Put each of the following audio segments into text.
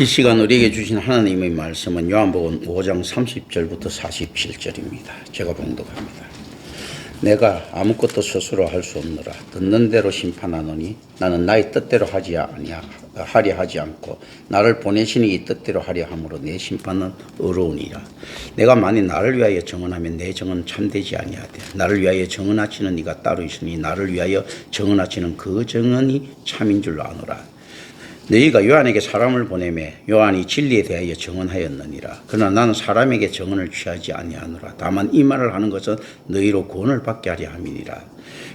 이 시간 우리에게 주신 하나님의 말씀은 요한복음 5장 30절부터 47절입니다. 제가 봉독합니다. 내가 아무것도 스스로 할 수 없노라. 듣는 대로 심판하노니 나는 나의 뜻대로 하려 하지 않고 나를 보내시니 이 뜻대로 하려 함으로 내 심판은 의로우니라. 내가 만일 나를 위하여 정언하면 내 정언은 참되지 아니하되 나를 위하여 정언하시는 이가 따로 있으니 나를 위하여 정언하시는 그 정언이 참인 줄로 아노라. 너희가 요한에게 사람을 보내매 요한이 진리에 대하여 정언하였느니라. 그러나 나는 사람에게 정언을 취하지 아니하노라. 다만 이 말을 하는 것은 너희로 구원을 받게 하려 함이니라.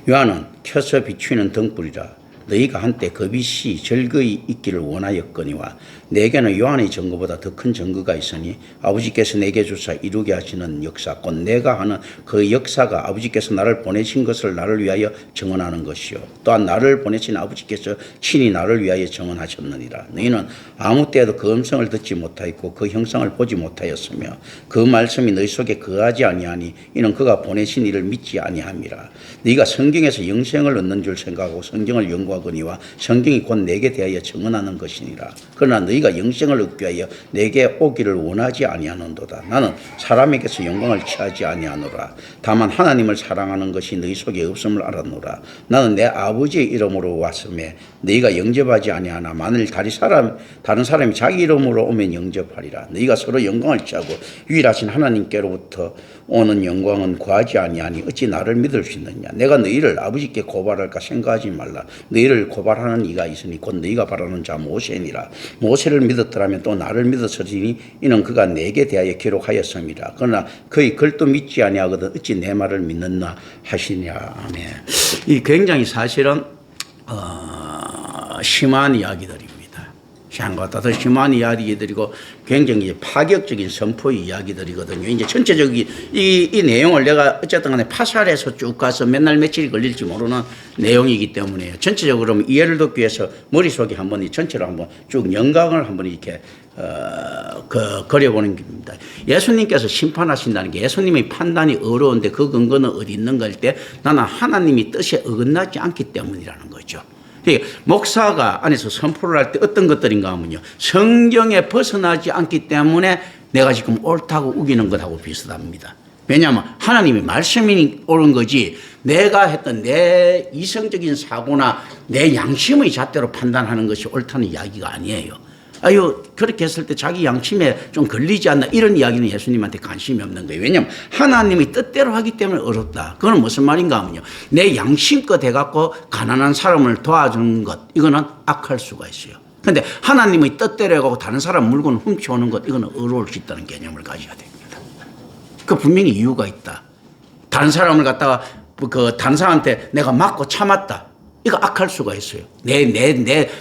요한은 켜서 비추이는 등불이라. 너희가 한때 그 빛이 절거히 있기를 원하였거니와 내게는 요한의 증거보다 더 큰 증거가 있으니 아버지께서 내게 주사 이루게 하시는 역사 곧 내가 하는 그 역사가 아버지께서 나를 보내신 것을 나를 위하여 증언하는 것이요 또한 나를 보내신 아버지께서 친히 나를 위하여 증언하셨느니라. 너희는 아무 때에도 그 음성을 듣지 못하였고 그 형상을 보지 못하였으며 그 말씀이 너희 속에 거하지 아니하니 이는 그가 보내신 이를 믿지 아니함이라. 너희가 성경에서 영생을 얻는 줄 생각하고 성경을 연구하거니와 성경이 곧 내게 대하여 증언하는 것이니라. 그러나 너희가 영생을 얻기 위하여 내게 오기를 원하지 아니하는도다. 나는 사람에게서 영광을 취하지 아니하노라. 다만 하나님을 사랑하는 것이 너희 속에 없음을 알았노라. 나는 내 아버지의 이름으로 왔음에 너희가 영접하지 아니하나 만일 다른 사람이 자기 이름으로 오면 영접하리라. 너희가 서로 영광을 취하고 유일하신 하나님께로부터 오는 영광은 구하지 아니하니 어찌 나를 믿을 수 있느냐. 내가 너희를 아버지께 고발할까 생각하지 말라. 너희를 고발하는 이가 있으니 곧 너희가 바라는 자 모세니라. 모세를 믿었더라면 또 나를 믿었으리니 이는 그가 내게 대하여 기록하였음이라. 그러나 그의 글도 믿지 아니하거든 어찌 내 말을 믿느냐 하시냐. 아멘. 이 굉장히 사실은 심한 이야기들입니다. 샹가다 더 심한 이야기들이고 굉장히 파격적인 선포의 이야기들이거든요. 이제 전체적인 이 내용을 내가 어쨌든 간에 파살해서 쭉 가서 맨날 며칠이 걸릴지 모르는 내용이기 때문에 전체적으로 이해를 돕기 위해서 머릿속에 한번 전체로 한번 쭉 영광을 한번 이렇게 그려보는 겁니다. 예수님께서 심판하신다는 게 예수님의 판단이 어려운데 그 근거는 어디 있는가 할 때 나는 하나님이 뜻에 어긋나지 않기 때문이라는 거죠. 목사가 안에서 선포를 할 때 어떤 것들인가 하면요. 성경에 벗어나지 않기 때문에 내가 지금 옳다고 우기는 것하고 비슷합니다. 왜냐하면 하나님의 말씀이 옳은 거지 내가 했던 내 이성적인 사고나 내 양심의 잣대로 판단하는 것이 옳다는 이야기가 아니에요. 그렇게 했을 때 자기 양심에 좀 걸리지 않나 이런 이야기는 예수님한테 관심이 없는 거예요. 왜냐하면 하나님이 뜻대로 하기 때문에 어렵다. 그건 무슨 말인가 하면요. 내 양심껏 해갖고 가난한 사람을 도와주는 것 이거는 악할 수가 있어요. 그런데 하나님의 뜻대로 해갖고 다른 사람 물건을 훔쳐오는 것 이거는 어려울 수 있다는 개념을 가져야 됩니다. 그 분명히 이유가 있다. 다른 사람을 갖다가 다른 사람한테 내가 맞고 참았다. 이거 악할 수가 있어요.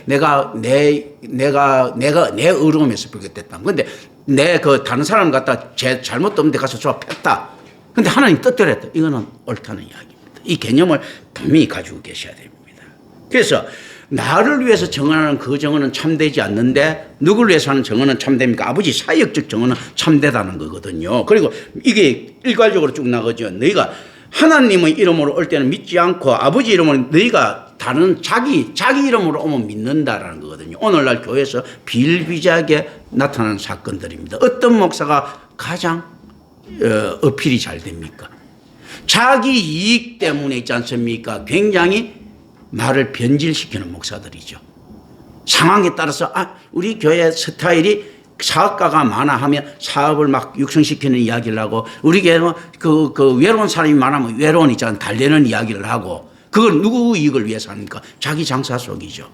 내가 내 의로움에서 비롯됐다. 근데 다른 사람 갖다 제 잘못도 없는데 가서 조합했다. 근데 하나님 뜻대로 했다. 이거는 옳다는 이야기입니다. 이 개념을 분명히 가지고 계셔야 됩니다. 그래서 나를 위해서 정언하는 그 정언은 참되지 않는데 누구를 위해서 하는 정언은 참됩니까? 아버지 사역적 정언은 참되다는 거거든요. 그리고 이게 일괄적으로 쭉 나가죠. 너희가 하나님의 이름으로 올 때는 믿지 않고 아버지 이름으로 너희가 다른 자기 이름으로 오면 믿는다라는 거거든요. 오늘날 교회에서 비일비재하게 나타나는 사건들입니다. 어떤 목사가 가장 어필이 잘 됩니까? 자기 이익 때문에 있지 않습니까? 굉장히 말을 변질시키는 목사들이죠. 상황에 따라서 우리 교회 스타일이 사업가가 많아 하면 사업을 막 육성시키는 이야기를 하고 우리 교회는 그 외로운 사람이 많으면 외로운 있잖아요. 달래는 이야기를 하고 그걸 누구 이익을 위해서 합니까? 자기 장사 속이죠.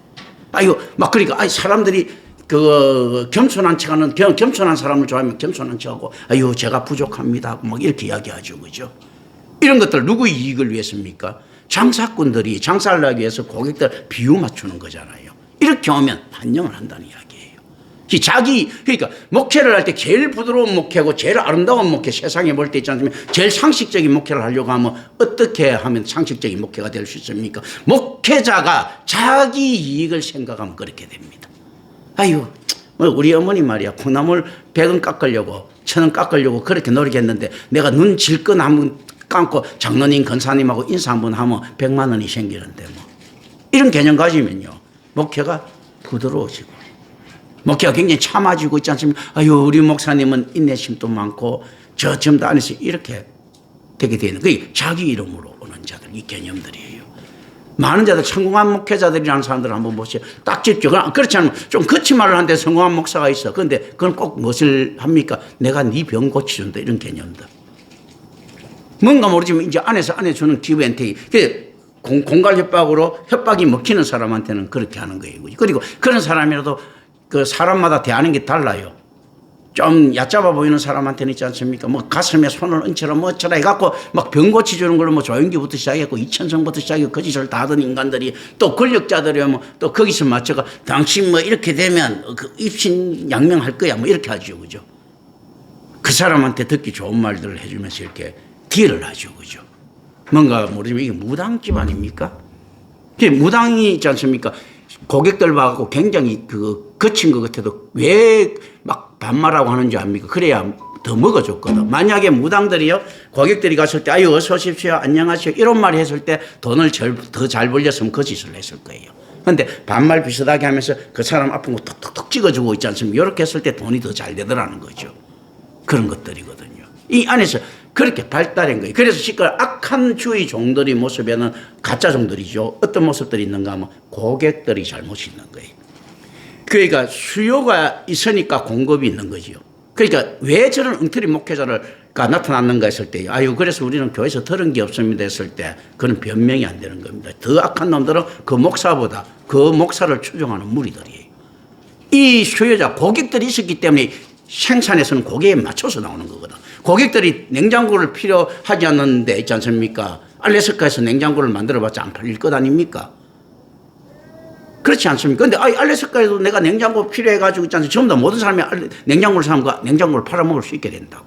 그러니까 사람들이 겸손한 척하는 겸손한 사람을 좋아하면 겸손한 척하고 제가 부족합니다 하고 막 이렇게 이야기하죠. 그죠? 이런 것들 누구 이익을 위해서입니까? 장사꾼들이 장사를 하기 위해서 고객들 비유 맞추는 거잖아요. 이렇게 오면 반영을 한다는 이야기예요. 그러니까 목회를 할 때 제일 부드러운 목회고 제일 아름다운 목회 세상에 볼 때 있지 않습니까? 제일 상식적인 목회를 하려고 하면 어떻게 하면 상식적인 목회가 될 수 있습니까? 목회자가 자기 이익을 생각하면 그렇게 됩니다. 우리 어머니 말이야. 콩나물 100원 깎으려고 1000원 깎으려고 그렇게 노력했는데 내가 눈 질끈 한번 감고 장로님 권사님하고 인사 한번 하면 100만 원이 생기는데 이런 개념 가지면요. 목회가 부드러워지고 목회가 굉장히 참아지고 있지 않습니까? 아유, 우리 목사님은 인내심도 많고 저 전부 다 안에서 이렇게 되게 되는 그게 자기 이름으로 오는 자들 이 개념들이에요. 많은 자들 성공한 목회자들이라는 사람들 한번 보세요. 딱 집죠. 그렇지 않으면 좀 거친 말을 하는데 성공한 목사가 있어. 그런데 그건 꼭 무엇을 합니까? 내가 네 병 고쳐준다 이런 개념들. 뭔가 모르지만 이제 안에서 안에 주는 기브앤테이크. 공갈 협박으로 협박이 먹히는 사람한테는 그렇게 하는 거예요. 그리고 그런 사람이라도 그 사람마다 대하는 게 달라요. 좀 얕잡아 보이는 사람한테는 있지 않습니까? 뭐 가슴에 손을 얹혀라 뭐쳐라 해갖고 막 병 고치주는 걸로 뭐 조영기부터 시작했고 이천성부터 시작해서 거짓을 다 하던 인간들이 또 권력자들이 뭐 또 거기서 맞춰가 당신 뭐 이렇게 되면 그 입신양명할 거야 뭐 이렇게 하죠. 그죠? 그 사람한테 듣기 좋은 말들을 해주면서 이렇게 딜을 하죠. 그죠? 뭔가 모르지만 이게 무당 집안입니까? 무당이 있지 않습니까? 고객들 봐갖고 굉장히 그 거친 것 같아도 왜 막 반말하고 하는 줄 압니까? 그래야 더 먹어줬거든. 만약에 무당들이요, 고객들이 갔을 때, 아유, 어서 오십시오, 안녕하세요, 이런 말 했을 때 돈을 더 잘 벌렸으면 거짓을 했을 거예요. 근데 반말 비슷하게 하면서 그 사람 아픈 거 톡톡톡 찍어주고 있지 않습니까? 이렇게 했을 때 돈이 더 잘 되더라는 거죠. 그런 것들이거든요. 이 안에서 그렇게 발달한 거예요. 그래서 시끌 악한 주의 종들의 모습에는 가짜 종들이죠. 어떤 모습들이 있는가 하면 고객들이 잘못이 있는 거예요. 그러니까 수요가 있으니까 공급이 있는 거죠. 그러니까 왜 저런 엉터리 목회자가 나타났는가 했을 때, 아유, 그래서 우리는 교회에서 들은 게 없습니다 했을 때, 그건 변명이 안 되는 겁니다. 더 악한 놈들은 그 목사보다 그 목사를 추종하는 무리들이에요. 이 수요자, 고객들이 있었기 때문에 생산에서는 고객에 맞춰서 나오는 거거든. 고객들이 냉장고를 필요하지 않는데 있지 않습니까? 알래스카에서 냉장고를 만들어봤자 안 팔릴 것 아닙니까? 그렇지 않습니까? 근데 알래스카에도 내가 냉장고 필요해가지고 있지 않습니까? 전부 다 모든 사람이 냉장고를 사면 냉장고를 팔아먹을 수 있게 된다고.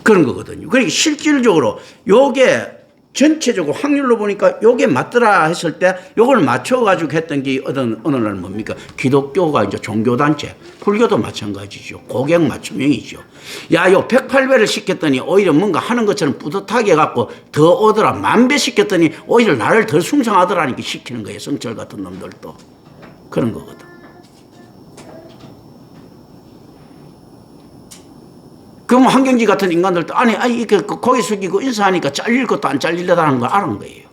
그런 거거든요. 그러니까 실질적으로 요게 전체적으로 확률로 보니까 요게 맞더라 했을 때 요걸 맞춰가지고 했던 게 어느 날 뭡니까? 기독교가 이제 종교단체, 불교도 마찬가지죠. 고객 맞춤형이죠. 야, 요 108배를 시켰더니 오히려 뭔가 하는 것처럼 뿌듯하게 해갖고 더 오더라. 10,000배 시켰더니 오히려 나를 더 숭상하더라니까 시키는 거예요. 성철 같은 놈들도. 그런 거거든. 그럼 한경지 같은 인간들도 아니 이렇게 고개 숙이고 인사하니까 잘릴 것도 안 잘리려다는 걸 아는 거예요.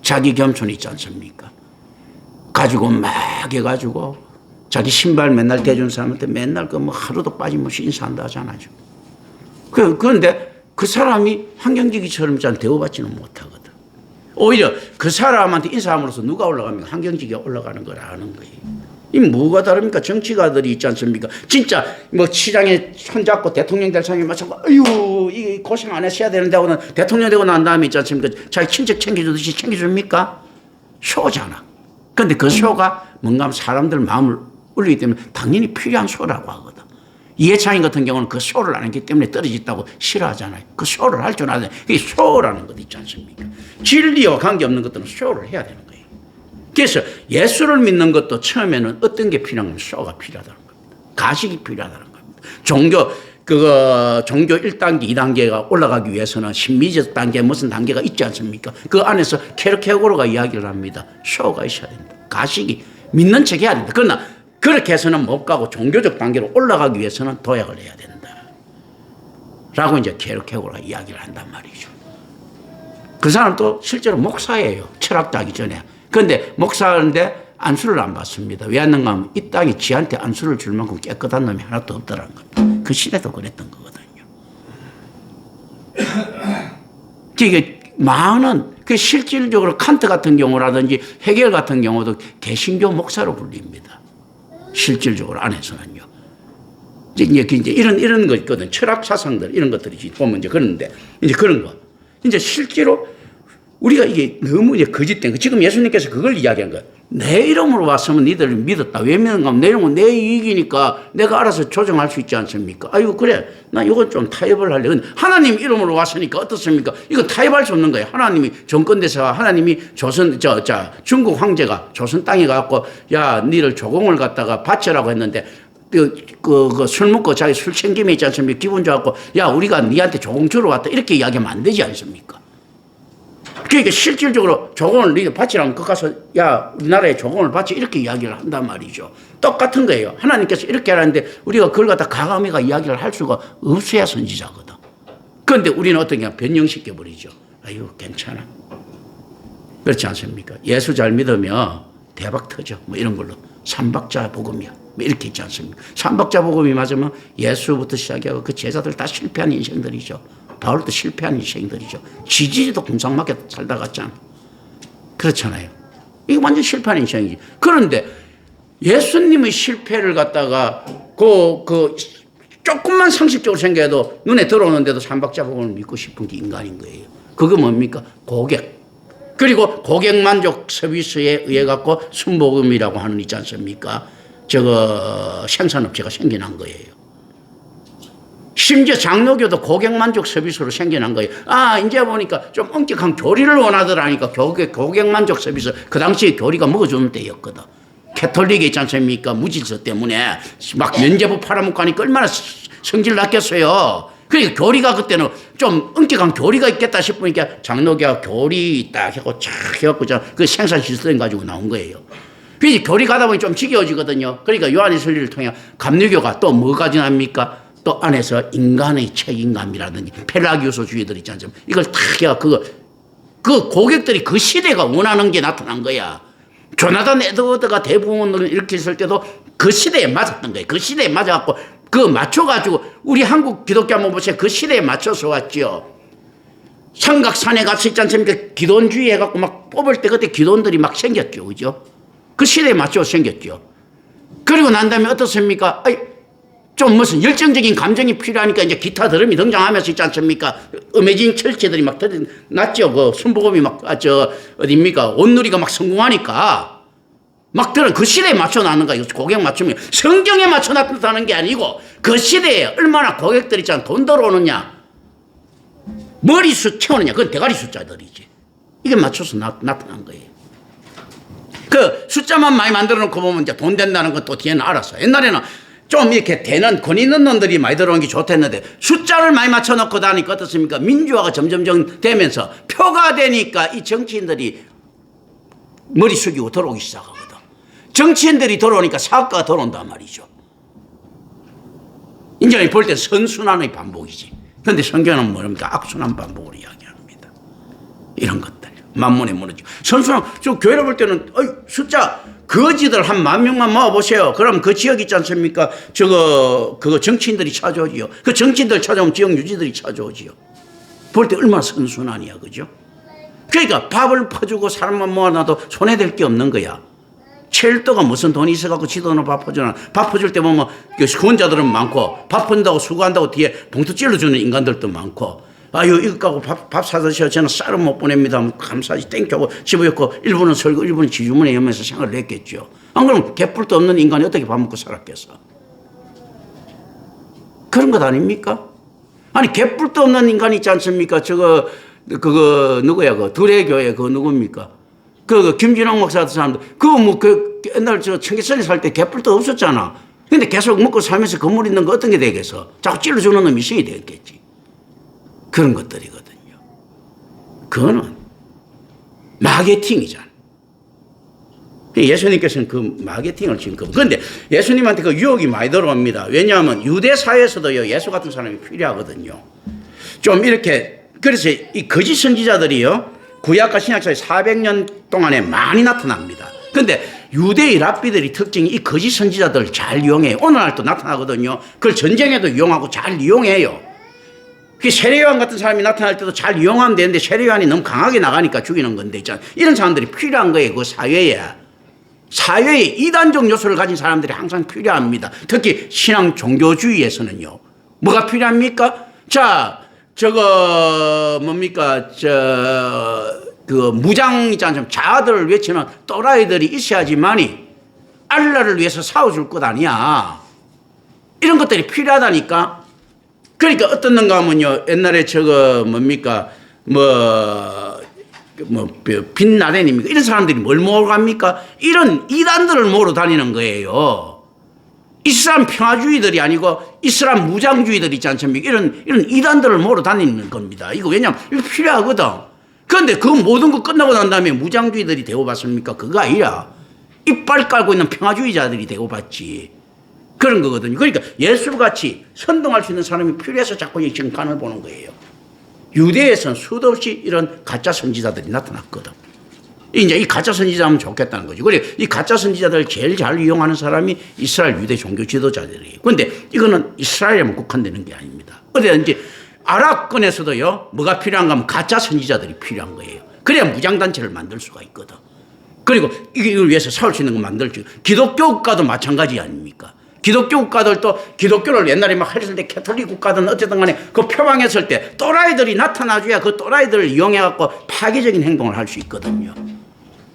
자기 겸손이 있지 않습니까? 가지고 막 해가지고 자기 신발 맨날 대준 사람한테 맨날 그 뭐 하루도 빠짐없이 인사한다 하잖아요. 그런데 그 사람이 한경지기처럼 잘 대우받지는 못하거든. 오히려 그 사람한테 인사함으로써 누가 올라가면 한경지가 올라가는 걸 아는 거예요. 이 뭐가 다릅니까? 정치가들이 있지 않습니까? 진짜 뭐 시장에 손잡고 대통령 될 사람이 맞춰서 아유 이 고생 안 했어야 되는데 하고는 대통령 되고 난 다음에 있지 않습니까? 자기 친척 챙겨주듯이 챙겨줍니까? 쇼잖아. 그런데 그 쇼가 뭔가 하면 사람들 마음을 울리기 때문에 당연히 필요한 쇼라고 하거든. 이해창인 같은 경우는 그 쇼를 안 했기 때문에 떨어졌다고 싫어하잖아요. 그 쇼를 할 줄 아는데 그게 쇼라는 것 있지 않습니까? 진리와 관계없는 것들은 쇼를 해야 되는 거예요. 그래서 예수를 믿는 것도 처음에는 어떤 게 필요한 건 쇼가 필요하다는 겁니다. 가식이 필요하다는 겁니다. 종교 1단계, 2단계가 올라가기 위해서는 신미적 단계, 무슨 단계가 있지 않습니까? 그 안에서 케르케고르가 이야기를 합니다. 쇼가 있어야 된다. 가식이 믿는 척 해야 된다. 그러나 그렇게 해서는 못 가고 종교적 단계로 올라가기 위해서는 도약을 해야 된다. 라고 이제 케르케고르가 이야기를 한단 말이죠. 그 사람도 실제로 목사예요. 철학자기 전에. 그런데 목사인데 안수를 안 받습니다. 왜 안 하는가 하면 이 땅이 지한테 안수를 줄 만큼 깨끗한 놈이 하나도 없더라는 겁니다. 그 시대도 그랬던 거거든요. 이게 많은 그 실질적으로 칸트 같은 경우라든지 헤겔 같은 경우도 개신교 목사로 불립니다. 실질적으로 안에서는요. 이제 이런 거 있거든. 철학 사상들 이런 것들이 보면 이제 그런데 이제 그런 거. 이제 실제로 우리가 이게 너무 이제 거짓된 거. 지금 예수님께서 그걸 이야기한 거예요. 내 이름으로 왔으면 니들 믿었다. 왜 믿는가 하면 내 이름은 내 이익이니까 내가 알아서 조정할 수 있지 않습니까? 아이고, 그래. 나 이건 좀 타협을 할래. 근데 하나님 이름으로 왔으니까 어떻습니까? 이거 타협할 수 없는 거예요. 하나님이 정권대사가 하나님이 중국 황제가 조선 땅에 가갖고 야, 니를 조공을 갖다가 바쳐라고 했는데 술 먹고 자기 술 챙김에 있지 않습니까? 기분 좋았고 야, 우리가 니한테 조공 주러 왔다. 이렇게 이야기하면 안 되지 않습니까? 그러니까 실질적으로 조공을 네가 바치라면 그 가서 야 우리나라에 조공을 바치 이렇게 이야기를 한단 말이죠. 똑같은 거예요. 하나님께서 이렇게 하라는데 우리가 그걸 갖다 가감히가 이야기를 할 수가 없어야 선지자거든. 그런데 우리는 어떻게 변형시켜 버리죠. 아유 괜찮아. 그렇지 않습니까? 예수 잘 믿으면 대박 터져. 뭐 이런 걸로 삼박자 복음이야. 뭐 이렇게 있지 않습니까? 삼박자 복음이 맞으면 예수부터 시작하고 그 제자들 다 실패한 인생들이죠. 바울도 실패한 인생들이죠. 지지리도 궁상맞게 살다 갔잖아. 그렇잖아요. 이거 완전 실패한 인생이지. 그런데 예수님의 실패를 갖다가 조금만 상식적으로 생각해도 눈에 들어오는데도 삼박자 복음을 믿고 싶은 게 인간인 거예요. 그거 뭡니까? 고객. 그리고 고객 만족 서비스에 의해 갖고 순복음이라고 하는 있지 않습니까? 저거 생산업체가 생겨난 거예요. 심지어 장로교도 고객 만족 서비스로 생겨난 거예요. 아, 이제 보니까 좀 엄격한 교리를 원하더라니까 고객 만족 서비스. 그 당시에 교리가 먹어주는 때였거든. 캐톨릭에 있지 않습니까? 무질서 때문에 막 면제부 팔아먹고 하니까 얼마나 성질 났겠어요. 그러니까 교리가 그때는 좀 엄격한 교리가 있겠다 싶으니까 장로교가 교리 딱 하고 착 해갖고 그 생산 시스템 가지고 나온 거예요. 그래서 교리 가다 보니 좀 지겨워지거든요. 그러니까 요한의 설리를 통해 감리교가 또 뭐 가져납니까? 또 안에서 인간의 책임감이라든지 펠라기우스주의들 있지 않습니까? 이걸 탁 해야 그 고객들이 그 시대가 원하는 게 나타난 거야. 조나단 에드워드가 대부분을 이렇게 했을 때도 그 시대에 맞았던 거예요. 그 시대에 맞아갖고 그 맞춰가지고 우리 한국 기독교 한번 보세요. 그 시대에 맞춰서 왔죠. 삼각산에 가서 있지 않습니까? 기돈주의 해갖고 막 뽑을 때 그때 기돈들이 막 생겼죠. 그죠? 그 시대에 맞춰서 생겼죠. 그리고 난 다음에 어떻습니까? 좀 무슨 열정적인 감정이 필요하니까 이제 기타 드럼이 등장하면서 있지 않습니까? 음해진 철제들이 막 났죠. 그 순복음이 막, 어딥니까? 온누리가 막 성공하니까 막 그 시대에 맞춰 놨는 거야. 고객 맞추면 성경에 맞춰 놨다는 게 아니고 그 시대에 얼마나 고객들이 있잖아. 돈 들어오느냐. 머리수 채우느냐. 그건 대가리 숫자들이지. 이게 맞춰서 나타난 거예요. 그 숫자만 많이 만들어 놓고 보면 이제 돈 된다는 건 또 뒤에는 알았어. 옛날에는 좀 이렇게 되는 권 있는 놈들이 많이 들어오는 게 좋댔는데 숫자를 많이 맞춰놓고 다니까 어떻습니까? 민주화가 점점점 되면서 표가 되니까 이 정치인들이 머리 숙이고 들어오기 시작하거든. 정치인들이 들어오니까 사업가가 들어온단 말이죠. 이제 볼 때 선순환의 반복이지. 그런데 성경은 뭡니까? 악순환 반복으로 이야기합니다. 이런 것들. 만문에 무너지고. 선순환, 저 교회를 볼 때는 숫자 거지들 한 10,000명만 모아보세요. 그럼 그 지역 있지 않습니까? 그거 정치인들이 찾아오지요. 그 정치인들 찾아오면 지역 유지들이 찾아오지요. 볼 때 얼마나 선순환이야. 그죠? 그러니까 밥을 퍼주고 사람만 모아놔도 손해될 게 없는 거야. 체일도가 무슨 돈이 있어갖고 지도는 밥 퍼주나. 밥 퍼줄 때 보면 후원자들은 많고 밥 퍼준다고 수고한다고 뒤에 봉투 찔러주는 인간들도 많고 아유 이거 갖고 밥 사드셔 저는 쌀은 못 보냅니다. 감사히 땡큐하고 집어였고 일부는 설거 일부는 지주문에 하면서 생활을 했겠죠. 안 그러면 개뿔도 없는 인간이 어떻게 밥 먹고 살았겠어. 그런 것 아닙니까? 아니 개뿔도 없는 인간이 있지 않습니까? 그거 누구야? 그 두레교회 그거 누굽니까? 그 김진홍 목사 같은 사람들 그 옛날 청계천에 살 때 개뿔도 없었잖아. 근데 계속 먹고 살면서 건물 있는 거 어떤 게 되겠어? 자꾸 찔러주는 놈이 있어야 되겠지. 그런 것들이거든요. 그거는 마케팅이잖아. 예수님께서는 그 마케팅을 지금 그런데 예수님한테 그 유혹이 많이 들어옵니다. 왜냐하면 유대 사회에서도요 예수 같은 사람이 필요하거든요. 좀 이렇게 그래서 이 거짓 선지자들이요 구약과 신약 사이 400년 동안에 많이 나타납니다. 그런데 유대의 랍비들이 특징이 이 거짓 선지자들을 잘 이용해요. 오늘날도 나타나거든요. 그걸 전쟁에도 이용하고 잘 이용해요. 그 세례요한 같은 사람이 나타날 때도 잘 이용하면 되는데 세례요한이 너무 강하게 나가니까 죽이는 건데 있잖아. 이런 사람들이 필요한 거예요. 그 사회에 이단적 요소를 가진 사람들이 항상 필요합니다. 특히 신앙 종교주의에서는요. 뭐가 필요합니까? 자, 뭡니까? 그 무장 있지 않습니까? 자아들을 외치는 또라이들이 있어야지만이 알라를 위해서 싸워줄 것 아니야. 이런 것들이 필요하다니까. 그러니까 어떤 놈가 하면요. 옛날에 뭡니까? 빈라덴입니까? 이런 사람들이 뭘 모으러 갑니까? 이런 이단들을 모으러 다니는 거예요. 이슬람 평화주의들이 아니고 이슬람 무장주의들 있지 않습니까? 이런 이단들을 모으러 다니는 겁니다. 이거 왜냐면 이거 필요하거든. 그런데 그 모든 거 끝나고 난 다음에 무장주의들이 대우받습니까? 그거 아니라 이빨 깔고 있는 평화주의자들이 대우받지. 그런 거거든요. 그러니까 예수같이 선동할 수 있는 사람이 필요해서 자꾸 지금 간을 보는 거예요. 유대에서는 수도 없이 이런 가짜 선지자들이 나타났거든. 이제 이 가짜 선지자 하면 좋겠다는 거죠. 그래, 이 가짜 선지자들을 제일 잘 이용하는 사람이 이스라엘 유대 종교 지도자들이에요. 그런데 이거는 이스라엘에만 국한되는 게 아닙니다. 어디든지 아랍권에서도요, 뭐가 필요한가 하면 가짜 선지자들이 필요한 거예요. 그래야 무장단체를 만들 수가 있거든. 그리고 이걸 위해서 싸울 수 있는 거 만들죠. 기독교 국가도 마찬가지 아닙니까? 기독교 국가들도 기독교를 옛날에 막 했을 때 캐톨릭 국가든 어쨌든 간에 그 표방했을 때 또라이들이 나타나줘야 그 또라이들을 이용해갖고 파괴적인 행동을 할 수 있거든요.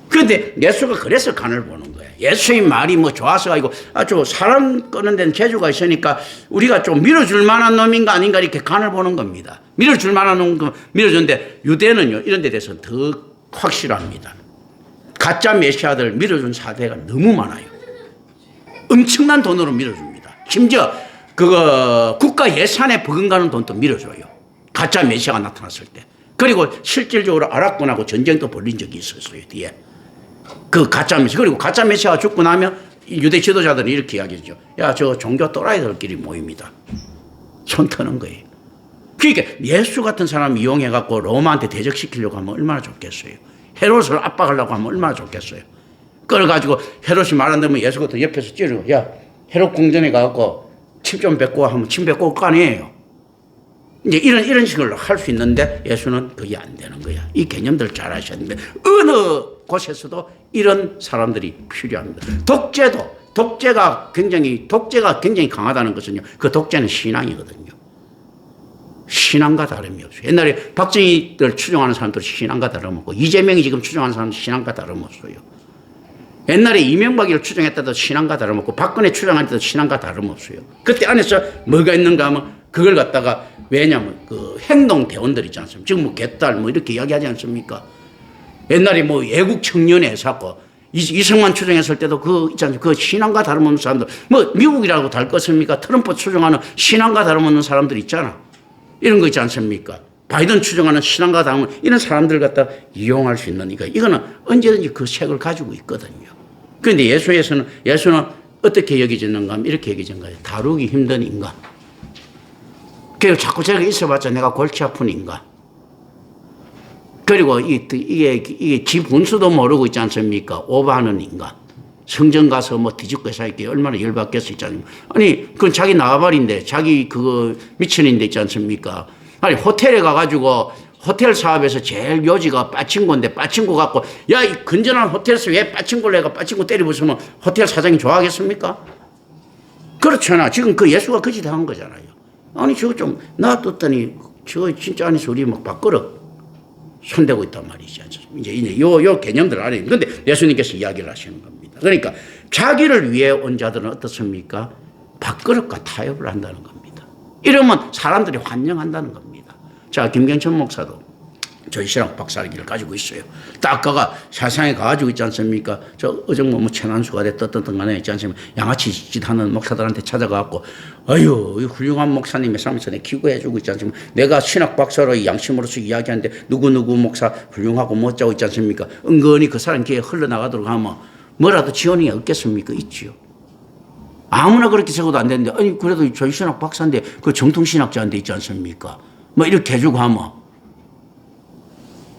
그런데 예수가 그래서 간을 보는 거예요. 예수의 말이 뭐 좋아서 아니고 아주 사람 끄는 데는 재주가 있으니까 우리가 좀 밀어줄 만한 놈인가 아닌가 이렇게 간을 보는 겁니다. 밀어줄 만한 놈 밀어주는데 유대는요 이런 데 대해서 더 확실합니다. 가짜 메시아들 밀어준 사대가 너무 많아요. 엄청난 돈으로 밀어줍니다. 심지어 그거 국가 예산에 버금가는 돈도 밀어줘요. 가짜 메시아가 나타났을 때. 그리고 실질적으로 아랍군하고 전쟁도 벌린 적이 있었어요. 뒤에. 그 가짜 메시아. 그리고 가짜 메시아가 죽고 나면 유대 지도자들은 이렇게 이야기하죠. 야, 저 종교 또라이들끼리 모입니다. 손 터는 거예요. 그러니까 예수 같은 사람 이용해갖고 로마한테 대적시키려고 하면 얼마나 좋겠어요. 헤롯을 압박하려고 하면 얼마나 좋겠어요. 그래가지고 헤롯이 말 안 들으면 예수부터 옆에서 찌르고 야 헤롯 궁전에 가갖고 침 좀 뱉고 하면 침 뱉고 올 거 아니에요. 이제 이런 식으로 할 수 있는데 예수는 그게 안 되는 거야. 이 개념들 잘 아셨는데 어느 곳에서도 이런 사람들이 필요합니다. 독재가 굉장히 강하다는 것은요. 그 독재는 신앙이거든요. 신앙과 다름이 없어요. 옛날에 박정희를 추종하는 사람들은 신앙과 다름없고 이재명이 지금 추종하는 사람은 신앙과 다름없어요. 옛날에 이명박이를 추종했다도 신앙과 다름없고 박근혜 추종할 때도 신앙과 다름없어요. 그때 안에서 뭐가 있는가 하면 그걸 갖다가 왜냐하면 그 행동 대원들 있지 않습니까? 지금 뭐 개딸 뭐 이렇게 이야기하지 않습니까? 옛날에 뭐 애국 청년회 사고 이승만 추종했을 때도 그 있지 않습니까? 그 신앙과 다름없는 사람들 뭐 미국이라고 달 것입니까? 트럼프 추종하는 신앙과 다름없는 사람들 있잖아. 이런 거 있지 않습니까? 바이든 추종하는 신앙과 다름없는 이런 사람들 갖다 이용할 수 있는 이거는 언제든지 그 색을 가지고 있거든요. 그런데 예수는 어떻게 여기지는가 하면 이렇게 여기지는 거예요. 다루기 힘든 인간. 그리고 자꾸 저렇게 있어봤자 내가 골치 아픈 인간. 그리고 이게 지 분수도 모르고 있지 않습니까? 오버하는 인간. 성전 가서 뭐 뒤집고 살게 얼마나 열받겠어 있지 않습니까? 아니, 그건 자기 나와버린데, 자기 그거 미천인데 있지 않습니까? 아니, 호텔에 가가지고 호텔 사업에서 제일 요지가 빠친코인데 빠친코 갖고 야, 이 건전한 호텔에서 왜 빠친코를 해가 빠친코 때려 부수면 호텔 사장이 좋아하겠습니까? 그렇잖아. 지금 그 예수가 그 짓 한 거잖아요. 아니, 저거 좀 놔뒀더니 저거 진짜 안에서 우리 막 밥그릇 손대고 있단 말이지 않습니까? 이제 요 개념들 안에. 그런데 예수님께서 이야기를 하시는 겁니다. 그러니까 자기를 위해 온 자들은 어떻습니까? 밥그릇과 타협을 한다는 겁니다. 이러면 사람들이 환영한다는 겁니다. 자, 김경천 목사도 저희 신학 박사학위를 가지고 있어요. 딱가가 세상에 가지고 있지 않습니까? 저 어정뭐 뭐 천안수가 됐든 어떤 간에 있지 않습니까? 양아치 짓 하는 목사들한테 찾아가갖고 아유, 이 훌륭한 목사님의 삶에서 내 기고해주고 있지 않습니까? 내가 신학 박사로 양심으로서 이야기하는데 누구누구 목사 훌륭하고 멋지고 있지 않습니까? 은근히 그 사람 귀에 흘러나가도록 하면 뭐라도 지원이 없겠습니까? 있지요. 아무나 그렇게 적어도 안 되는데 아니 그래도 저희 신학 박사인데 그 정통신학자한테 있지 않습니까? 뭐 이렇게 해주고 하면.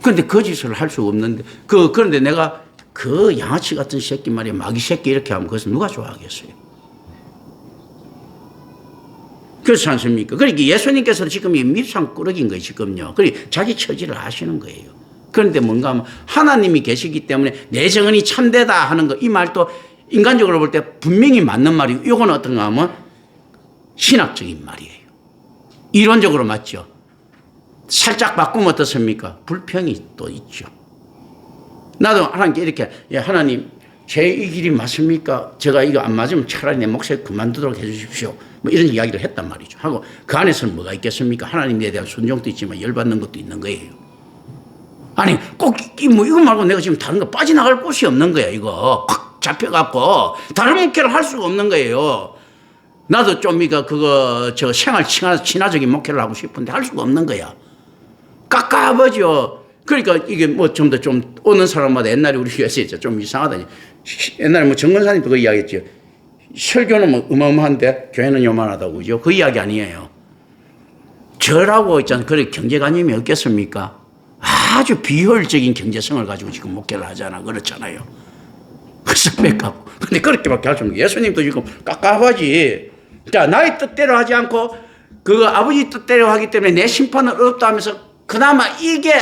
그런데 그 짓을 할 수 없는데 그런데 내가 그 양아치 같은 새끼 말이야 마귀 새끼 이렇게 하면 그것을 누가 좋아하겠어요? 그렇지 않습니까? 그러니까 예수님께서 지금 이 밉상 꾸러기인 거예요 지금요. 그리고 자기 처지를 아시는 거예요. 그런데 뭔가 하면 하나님이 계시기 때문에 내 정언이 참되다 하는 거 이 말도 인간적으로 볼 때 분명히 맞는 말이고 이건 어떤가 하면 신학적인 말이에요. 이론적으로 맞죠. 살짝 바꾸면 어떻습니까? 불평이 또 있죠. 나도 하나님께 이렇게 하나님 제 이 길이 맞습니까? 제가 이거 안 맞으면 차라리 내 목소리 그만두도록 해 주십시오. 뭐 이런 이야기를 했단 말이죠. 하고 그 안에서는 뭐가 있겠습니까? 하나님에 대한 순종도 있지만 열받는 것도 있는 거예요. 아니 꼭 뭐 이거 말고 내가 지금 다른 거 빠져나갈 곳이 없는 거야. 이거 콱 잡혀갖고 다른 목회를 할 수가 없는 거예요. 나도 좀 이거 저 생활 친화적인 목회를 하고 싶은데 할 수가 없는 거야. 깝깝하죠. 그러니까 이게 뭐 좀 더 좀 오는 사람마다 옛날에 우리 교회에서 좀 이상하다. 옛날에 뭐 정근사님도 그 이야기 했죠. 설교는 뭐 어마어마한데 교회는 요만하다고 그죠? 그 이야기 아니에요. 저라고 있잖아요. 그래 경제관념이 없겠습니까? 아주 비효율적인 경제성을 가지고 지금 목회를 하잖아. 그렇잖아요. 그래서 뺏갖고. 근데 그렇게밖에 할 수 없는 거예요. 예수님도 지금 깝깝하지. 자, 나의 뜻대로 하지 않고 그 아버지 뜻대로 하기 때문에 내 심판은 어렵다 하면서 그나마 이게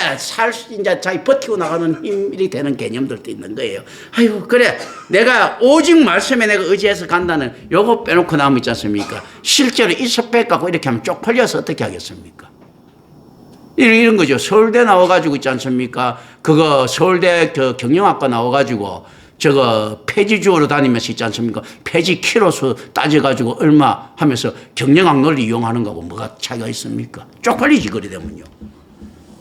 이제 자기 버티고 나가는 힘이 되는 개념들도 있는 거예요. 아유, 그래. 내가 오직 말씀에 내가 의지해서 간다는 요거 빼놓고 나오면 있지 않습니까? 실제로 이서 뺏갖고 이렇게 하면 쪽팔려서 어떻게 하겠습니까? 이런 거죠. 서울대 나와가지고 있지 않습니까? 그거 서울대 그 경영학과 나와가지고 저거 폐지주로 다니면서 있지 않습니까? 폐지 키로수 따져가지고 얼마 하면서 경영학 논리 이용하는 거하고 뭐가 차이가 있습니까? 쪽팔리지, 그래 되면요.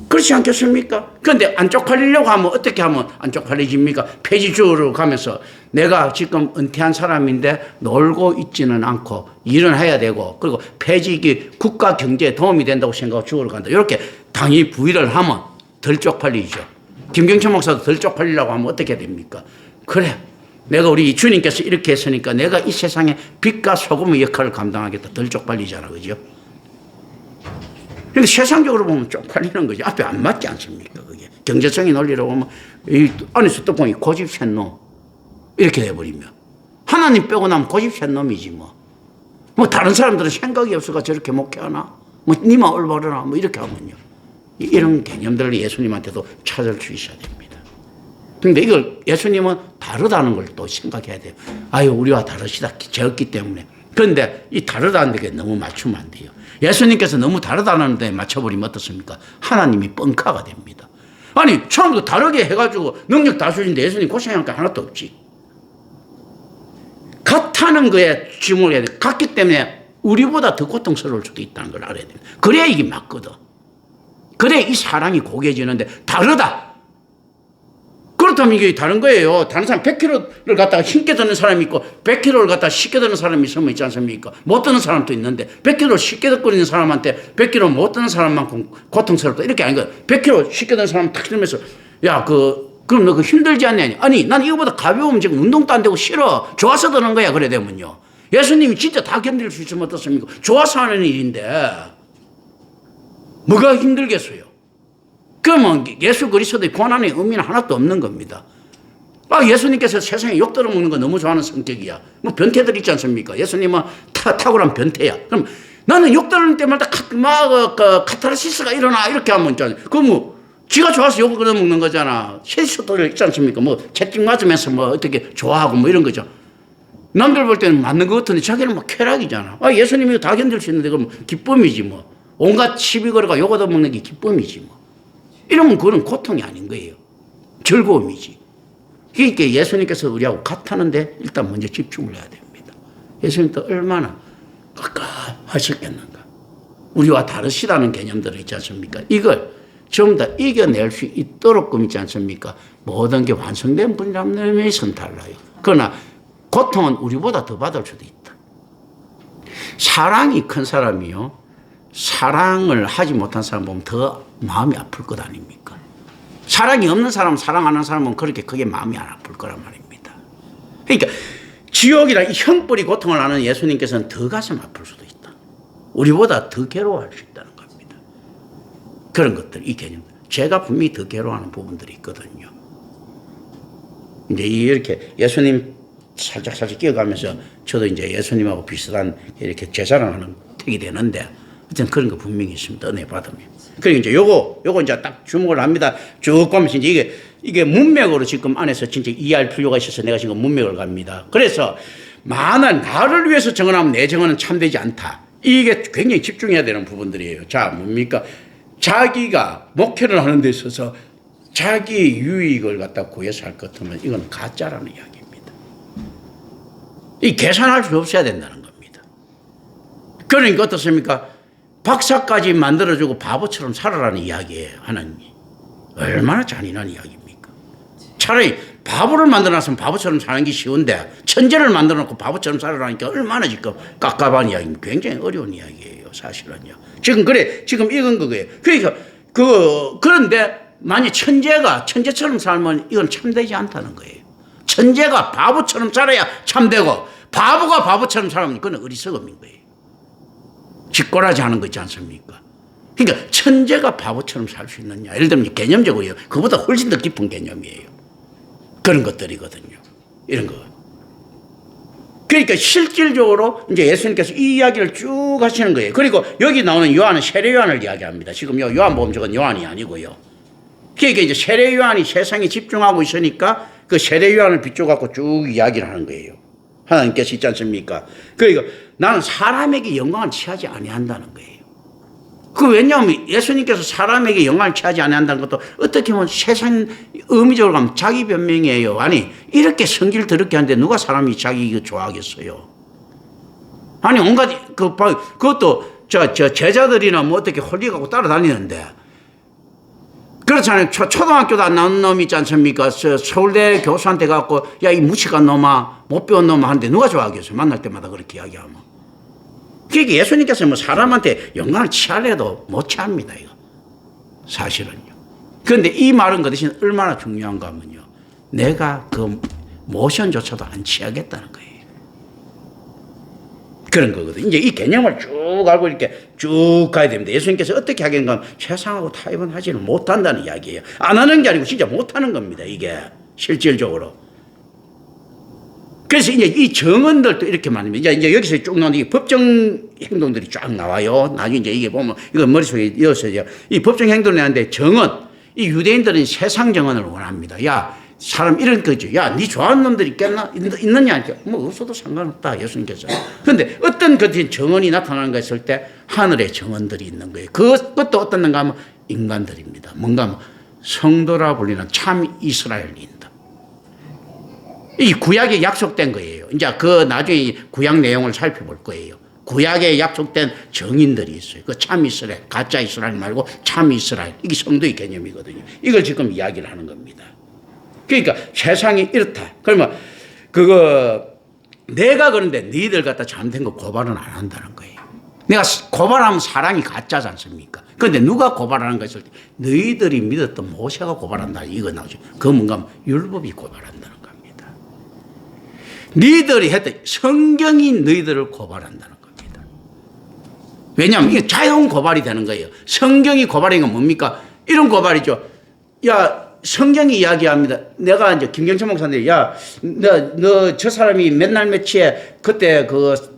그렇지 않겠습니까? 그런데 안 쪽팔리려고 하면 어떻게 하면 안 쪽팔리집니까? 폐지주로 가면서 내가 지금 은퇴한 사람인데 놀고 있지는 않고 일은 해야 되고 그리고 폐지기 국가 경제에 도움이 된다고 생각하고 죽으러 간다. 이렇게 당이 부의를 하면 덜 쪽팔리죠. 김경철 목사도 덜 쪽팔리려고 하면 어떻게 됩니까? 그래. 내가 우리 주님께서 이렇게 했으니까 내가 이 세상에 빛과 소금의 역할을 감당하겠다. 덜 쪽팔리잖아. 그죠? 근데 세상적으로 보면 쪽팔리는 거지. 앞에 안 맞지 않습니까? 그게. 경제성의 논리로 보면 이 안에서 또 보니 고집 센 놈. 이렇게 돼버리면. 하나님 빼고 나면 고집 센 놈이지 뭐. 뭐 다른 사람들은 생각이 없어가 저렇게 목회하나? 뭐 니만 올바르나? 뭐 이렇게 하면요. 이런 개념들을 예수님한테도 찾을 수 있어야 됩니다. 근데 이걸 예수님은 다르다는 걸 또 생각해야 돼요. 아유, 우리와 다르시다. 적기 때문에. 그런데 이 다르다는 게 너무 맞추면 안 돼요. 예수님께서 너무 다르다는 데 맞춰버리면 어떻습니까? 하나님이 뻥카가 됩니다. 아니, 처음부터 다르게 해가지고 능력 다수신데 예수님 고생한 게 하나도 없지. 같다는 거에 주목을 해야 돼. 같기 때문에 우리보다 더 고통스러울 수도 있다는 걸 알아야 됩니다. 그래야 이게 맞거든. 그래야 이 사랑이 고개지는데 다르다. 그렇다면 이게 다른 거예요. 다른 사람 100kg를 갖다가 힘게 드는 사람이 있고 100kg를 갖다가 쉽게 드는 사람이 있으면 있지 않습니까? 못 드는 사람도 있는데 100kg 쉽게 듣고 있는 사람한테 100kg 못 드는 사람만큼 고통스럽다. 이렇게 아닌 거예요. 100kg 쉽게 드는 사람 탁 들면서 야, 그럼 너 힘들지 않냐? 아니, 난 이거보다 가벼우면 지금 운동도 안 되고 싫어. 좋아서 드는 거야. 그래 되면요. 예수님이 진짜 다 견딜 수 있으면 어떻습니까? 좋아서 하는 일인데 뭐가 힘들겠어요? 그러면 예수 그리스도의 고난의 의미는 하나도 없는 겁니다. 아, 예수님께서 세상에 욕 들어먹는 거 너무 좋아하는 성격이야. 뭐 변태들 있지 않습니까? 예수님은 탁월한 변태야. 그럼 나는 욕 들을 때마다 카타르시스가 일어나 이렇게 하면 있잖아요. 그럼 뭐 지가 좋아서 욕을 얻어먹는 거잖아. 실수들 있지 않습니까? 뭐 채찍 맞으면서 뭐 어떻게 좋아하고 뭐 이런 거죠. 남들 볼 때는 맞는 것 같은데 자기는 막 쾌락이잖아. 아, 예수님이 다 견딜 수 있는데 그럼 기쁨이지 뭐. 온갖 시비 걸어가 욕 얻어먹는 게 기쁨이지 뭐. 이러면 그건 고통이 아닌 거예요. 즐거움이지. 그러니까 예수님께서 우리하고 같았는데 일단 먼저 집중을 해야 됩니다. 예수님도 얼마나 가까하셨겠는가. 우리와 다르시다는 개념들이 있지 않습니까? 이걸 전부 다 이겨낼 수 있도록 있지 않습니까? 모든 게 완성된 분이라면 의미에서는 달라요. 그러나 고통은 우리보다 더 받을 수도 있다. 사랑이 큰 사람이요. 사랑을 하지 못한 사람 보면 더 마음이 아플 것 아닙니까? 사랑이 없는 사람, 사랑하는 사람은 그렇게 크게 마음이 안 아플 거란 말입니다. 그러니까 지옥이라 이 형벌이 고통을 하는 예수님께서는 더 가슴 아플 수도 있다. 우리보다 더 괴로워할 수 있다는 겁니다. 그런 것들, 이 개념. 제가 분명히 더 괴로워하는 부분들이 있거든요. 이제 이렇게 예수님 살짝 끼어가면서 저도 이제 예수님하고 비슷한 이렇게 제사를 하는 택이 되는데 하여튼 그런 거 분명히 있습니다. 은혜 받으면. 그리고 이제 요거 이제 딱 주목을 합니다. 쭉 가면서 이제 이게 문맥으로 지금 안에서 진짜 이해할 필요가 있어서 내가 지금 문맥을 갑니다. 그래서 만약 나를 위해서 정언하면 내 정언은 참되지 않다. 이게 굉장히 집중해야 되는 부분들이에요. 자, 뭡니까? 자기가 목회를 하는 데 있어서 자기 유익을 갖다 구해서 할 것 같으면 이건 가짜라는 이야기입니다. 이 계산할 수 없어야 된다는 겁니다. 그러니까 어떻습니까? 박사까지 만들어주고 바보처럼 살아라는 이야기예요. 하나님이. 얼마나 잔인한 이야기입니까? 차라리 바보를 만들어놨으면 바보처럼 사는 게 쉬운데 천재를 만들어놓고 바보처럼 살아라니까 얼마나 지금 깝깝한 이야기입니다. 굉장히 어려운 이야기예요. 사실은요. 지금 이건 그거예요. 그러니까 그런데 만약 천재가 천재처럼 살면 이건 참되지 않다는 거예요. 천재가 바보처럼 살아야 참되고 바보가 바보처럼 살면 그건 어리석음인 거예요. 직골하지 않은 거 있지 않습니까? 그러니까 천재가 바보처럼 살 수 있느냐. 예를 들면 개념적으로요. 그보다 훨씬 더 깊은 개념이에요. 그런 것들이거든요. 이런 거. 그러니까 실질적으로 이제 예수님께서 이 이야기를 쭉 하시는 거예요. 그리고 여기 나오는 요한은 세례 요한을 이야기합니다. 지금 요한복음 저건 요한이 아니고요. 그러니까 이제 세례 요한이 세상에 집중하고 있으니까 그 세례 요한을 비춰갖고 쭉 이야기를 하는 거예요. 하나님께서 있지 않습니까? 그러니까 나는 사람에게 영광을 취하지 아니한다는 거예요. 그 왜냐하면 예수님께서 사람에게 영광을 취하지 아니한다는 것도 어떻게 보면 세상 의미적으로 가면 자기 변명이에요. 아니 이렇게 성질 더럽게 하는데 누가 사람이 자기 이거 좋아하겠어요? 아니 온갖 그것도 저 제자들이나 뭐 어떻게 홀리가고 따라다니는데 그렇잖아요. 초등학교도 안 나온 놈이 있지 않습니까? 서울대 교수한테 가고 야 이 무식한 놈아 못 배운 놈아 하는데 누가 좋아하겠어요? 만날 때마다 그렇게 이야기하면. 그러니까 예수님께서 뭐 사람한테 영광을 취하려도 못 취합니다. 이거 사실은요. 그런데 이 말은 그 대신 얼마나 중요한가 하면요. 내가 그 모션조차도 안 취하겠다는 거예요. 그런 거거든요. 이제 이 개념을 쭉 알고 이렇게 쭉 가야 됩니다. 예수님께서 어떻게 하겠는가 하면 세상하고 타협은 하지는 못한다는 이야기예요. 안 하는 게 아니고 진짜 못하는 겁니다. 이게 실질적으로. 그래서 이제 이 정언들도 이렇게 말입니다. 이제 여기서 쭉 나오는 이 법정 행동들이 쫙 나와요. 나중에 이제 이게 보면 이거 머릿속에 이어서요. 이 법정 행동을 하는데 정언. 이 유대인들은 세상 정언을 원합니다. 야, 사람 이런 거죠. 야, 네 좋아하는 놈들 있겠나? 있느냐? 뭐 없어도 상관없다. 예수님께서. 그런데 어떤 그 정언이 나타나는 거 있을 때 하늘에 정언들이 있는 거예요. 그것도 어떤가 하면 인간들입니다. 뭔가 하면 성도라 불리는 참 이스라엘인다. 이 구약에 약속된 거예요. 이제 그 나중에 구약 내용을 살펴볼 거예요. 구약에 약속된 정인들이 있어요. 그 참 이스라엘, 가짜 이스라엘 말고 참 이스라엘. 이게 성도의 개념이거든요. 이걸 지금 이야기를 하는 겁니다. 그러니까 세상이 이렇다. 그러면 내가 그런데 너희들 갖다 잘못된 거 고발은 안 한다는 거예요. 내가 고발하면 사랑이 가짜지 않습니까? 그런데 누가 고발하는 거 있을 때 너희들이 믿었던 모세가 고발한다. 이거 나오죠. 그 뭔가 하면 율법이 고발한다는 겁니다. 너희들이 했던 성경이 너희들을 고발한다는 겁니다. 왜냐하면 이게 자연 고발이 되는 거예요. 성경이 고발인 건 뭡니까? 이런 고발이죠. 야, 성경이 이야기합니다. 내가 이제 김경철 목사인데, 야, 너 저 사람이 맨날 며칠에 그때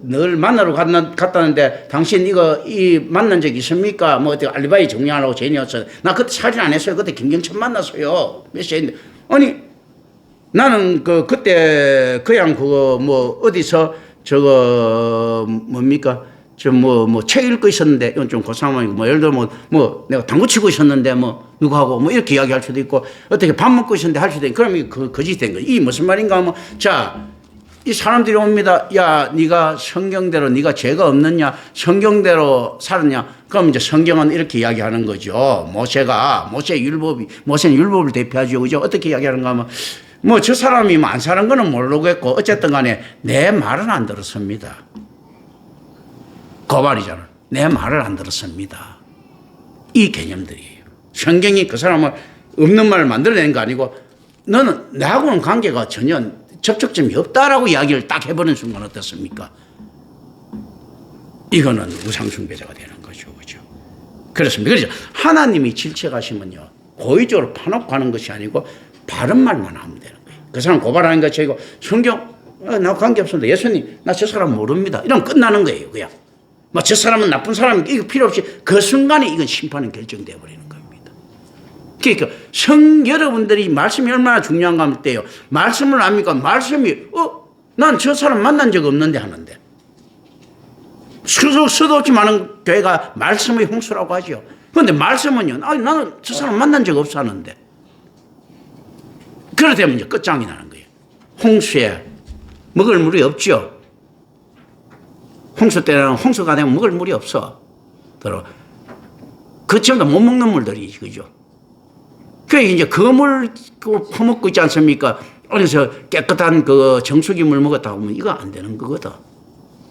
널 만나러 갔다는데 당신 이 만난 적 있습니까? 뭐 어떻게 알리바이 정리하려고 제니였어요. 나 그때 살인 안 했어요. 그때 김경철 만났어요. 몇 시인데. 아니, 나는 그때 그냥 뭐 어디서 뭡니까? 책 읽고 있었는데, 이건 좀 고상하고, 예를 들면, 내가 당구 치고 있었는데, 누구하고, 이렇게 이야기할 수도 있고, 어떻게 밥 먹고 있었는데 할 수도 있고, 그러면 거짓이 된 거지. 이게 무슨 말인가 하면, 자, 이 사람들이 옵니다. 야, 네가 성경대로, 네가 죄가 없느냐? 성경대로 살았냐? 그럼 이제 성경은 이렇게 이야기하는 거죠. 모세는 율법을 대표하죠. 그죠? 어떻게 이야기하는가 하면, 저 사람이 안 사는 거는 모르겠고, 어쨌든 간에 내 말은 안 들었습니다. 고발이잖아. 내 말을 안 들었습니다. 이 개념들이에요. 성경이 그 사람을 없는 말을 만들어낸 거 아니고 너는 나하고는 관계가 전혀 접촉점이 없다라고 이야기를 딱 해버리는 순간 어떻습니까? 이거는 우상숭배자가 되는 거죠. 그죠? 그렇습니다. 그래서 하나님이 질책하시면요. 고의적으로 파놓고 하는 것이 아니고 바른 말만 하면 되는 거예요. 그 사람 고발하는 것이 아니고 성경 나 관계없습니다. 예수님 나 저 사람 모릅니다. 이러면 끝나는 거예요. 그냥. 저 사람은 나쁜 사람이니까 이거 필요 없이 그 순간에 이건 심판은 결정되어 버리는 겁니다. 그러니까 여러분들이 말씀이 얼마나 중요한가 할 때요. 말씀을 압니까? 말씀이 난 저 사람 만난 적 없는데 하는데 수도 없이 많은 교회가 말씀의 홍수라고 하죠. 그런데 말씀은요. 나는 저 사람 만난 적 없어 하는데 그러다 보면 이제 끝장이 나는 거예요. 홍수에 먹을 물이 없죠. 홍수 때는 홍수가 되면 먹을 물이 없어. 그처럼 못 먹는 물들이, 그죠? 그래, 이제 그 물 퍼먹고 있지 않습니까? 그래서 깨끗한 정수기 물 먹었다 보면 이거 안 되는 거거든.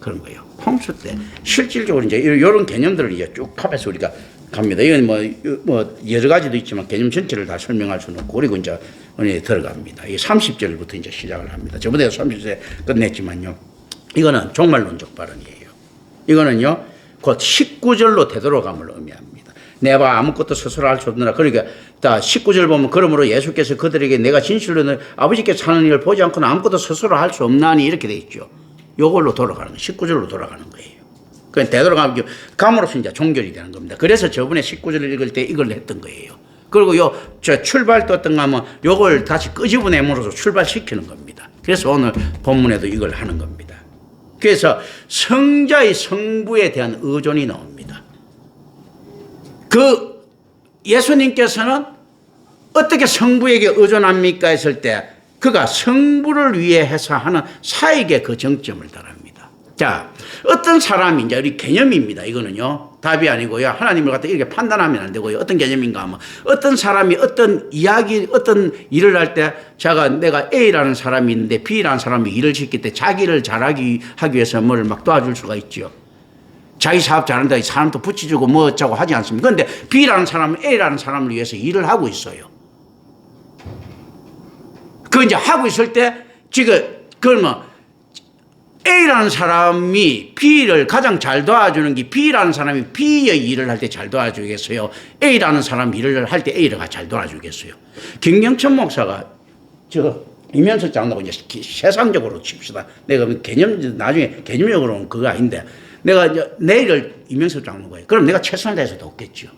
그런 거예요. 홍수 때 실질적으로 이제 이런 개념들을 이제 쭉 합해서 우리가 갑니다. 이건 뭐 여러 가지도 있지만 개념 전체를 다 설명할 수는 없고, 그리고 이제 은혜에 들어갑니다. 이 30절부터 이제 시작을 합니다. 저번에 30절에 끝냈지만요. 이거는 종말론적 발언이에요. 이거는요, 곧 19절로 되돌아감을 의미합니다. 내가 아무것도 스스로 할 수 없느라. 그러니까, 19절 보면, 그러므로 예수께서 그들에게 내가 진실로 아버지께서 하는 일을 보지 않고는 아무것도 스스로 할 수 없나니, 이렇게 돼 있죠. 요걸로 돌아가는 거예요. 19절로 돌아가는 거예요. 그냥 되돌아감으로써 이제 종결이 되는 겁니다. 그래서 저번에 19절을 읽을 때 이걸 했던 거예요. 그리고 저 출발도 어떤가 하면 요걸 다시 끄집어내므로써 출발시키는 겁니다. 그래서 오늘 본문에도 이걸 하는 겁니다. 그래서 성자의 성부에 대한 의존이 나옵니다. 그 예수님께서는 어떻게 성부에게 의존합니까 했을 때 그가 성부를 위해서 하는 사역의 그 정점을 달합니다. 자, 어떤 사람이 이제 우리 개념입니다. 이거는요. 답이 아니고요. 하나님을 갖다 이렇게 판단하면 안 되고요. 어떤 개념인가 하면 어떤 사람이 어떤 이야기, 어떤 일을 할 때 내가 A라는 사람이 있는데 B라는 사람이 일을 시킬 때 자기를 하기 위해서 뭐를 막 도와줄 수가 있죠. 자기 사업 잘한다, 사람도 붙여주고 뭐 어쩌고 하지 않습니까? 그런데 B라는 사람은 A라는 사람을 위해서 일을 하고 있어요. 그 이제 하고 있을 때 지금 그걸 뭐 A라는 사람이 B를 가장 잘 도와주는 게 B라는 사람이 B의 일을 할 때 잘 도와주겠어요? A라는 사람이 일을 할 때 A가 잘 도와주겠어요? 김경천 목사가 이면석 장로가 이제 세상적으로 칩시다. 내가 나중에 개념적으로는 그거 아닌데 내가 이제 내일을 이면석 장로가 해요. 그럼 내가 최선을 다해서 돕겠죠.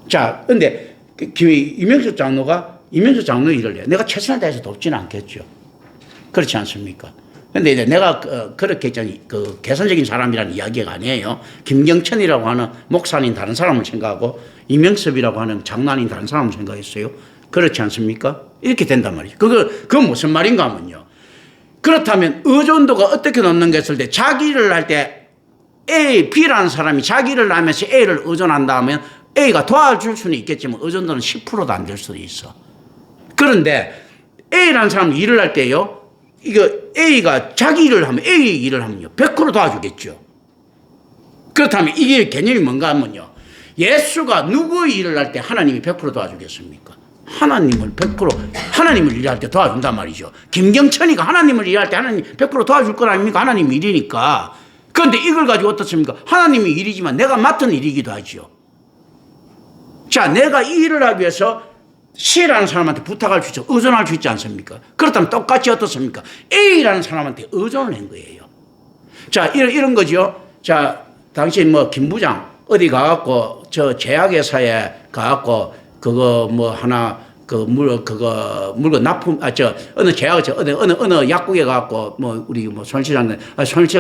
자, 근데 이면석 장로가 이면석 장로 일을 해요. 내가 최선을 다해서 돕지는 않겠죠. 그렇지 않습니까? 근데 이제 내가 그렇게 계산적인 사람이라는 이야기가 아니에요. 김경천이라고 하는 목사님 다른 사람을 생각하고 이명섭이라고 하는 장로님 다른 사람을 생각했어요. 그렇지 않습니까? 이렇게 된단 말이죠. 그건 무슨 말인가 하면요. 그렇다면 의존도가 어떻게 넣는 게 했을 때 자기를 할 때 B라는 사람이 자기를 하면서 A를 의존한다 하면 A가 도와줄 수는 있겠지만 의존도는 10%도 안 될 수도 있어. 그런데 A라는 사람이 일을 할 때요. 이거 A가 자기 일을 하면 A 일을 하면요 100% 도와주겠죠. 그렇다면 이게 개념이 뭔가 하면요 예수가 누구의 일을 할 때 하나님이 100% 도와주겠습니까? 하나님을 100% 하나님을 일할 때 도와준단 말이죠. 김경천이가 하나님을 일할 때 하나님 100% 도와줄 건 아닙니까? 하나님 일이니까. 그런데 이걸 가지고 어떻습니까? 하나님이 일이지만 내가 맡은 일이기도 하죠. 자, 내가 이 일을 하기 위해서 C라는 사람한테 부탁할 수 있죠. 의존할 수 있지 않습니까? 그렇다면 똑같이 어떻습니까? A라는 사람한테 의존을 한 거예요. 자, 이런 거죠. 자, 당시 김 부장 어디 가갖고 저 제약회사에 가갖고 그거 물건 납품, 어느 제약, 어느 약국에 가갖고 우리 손실장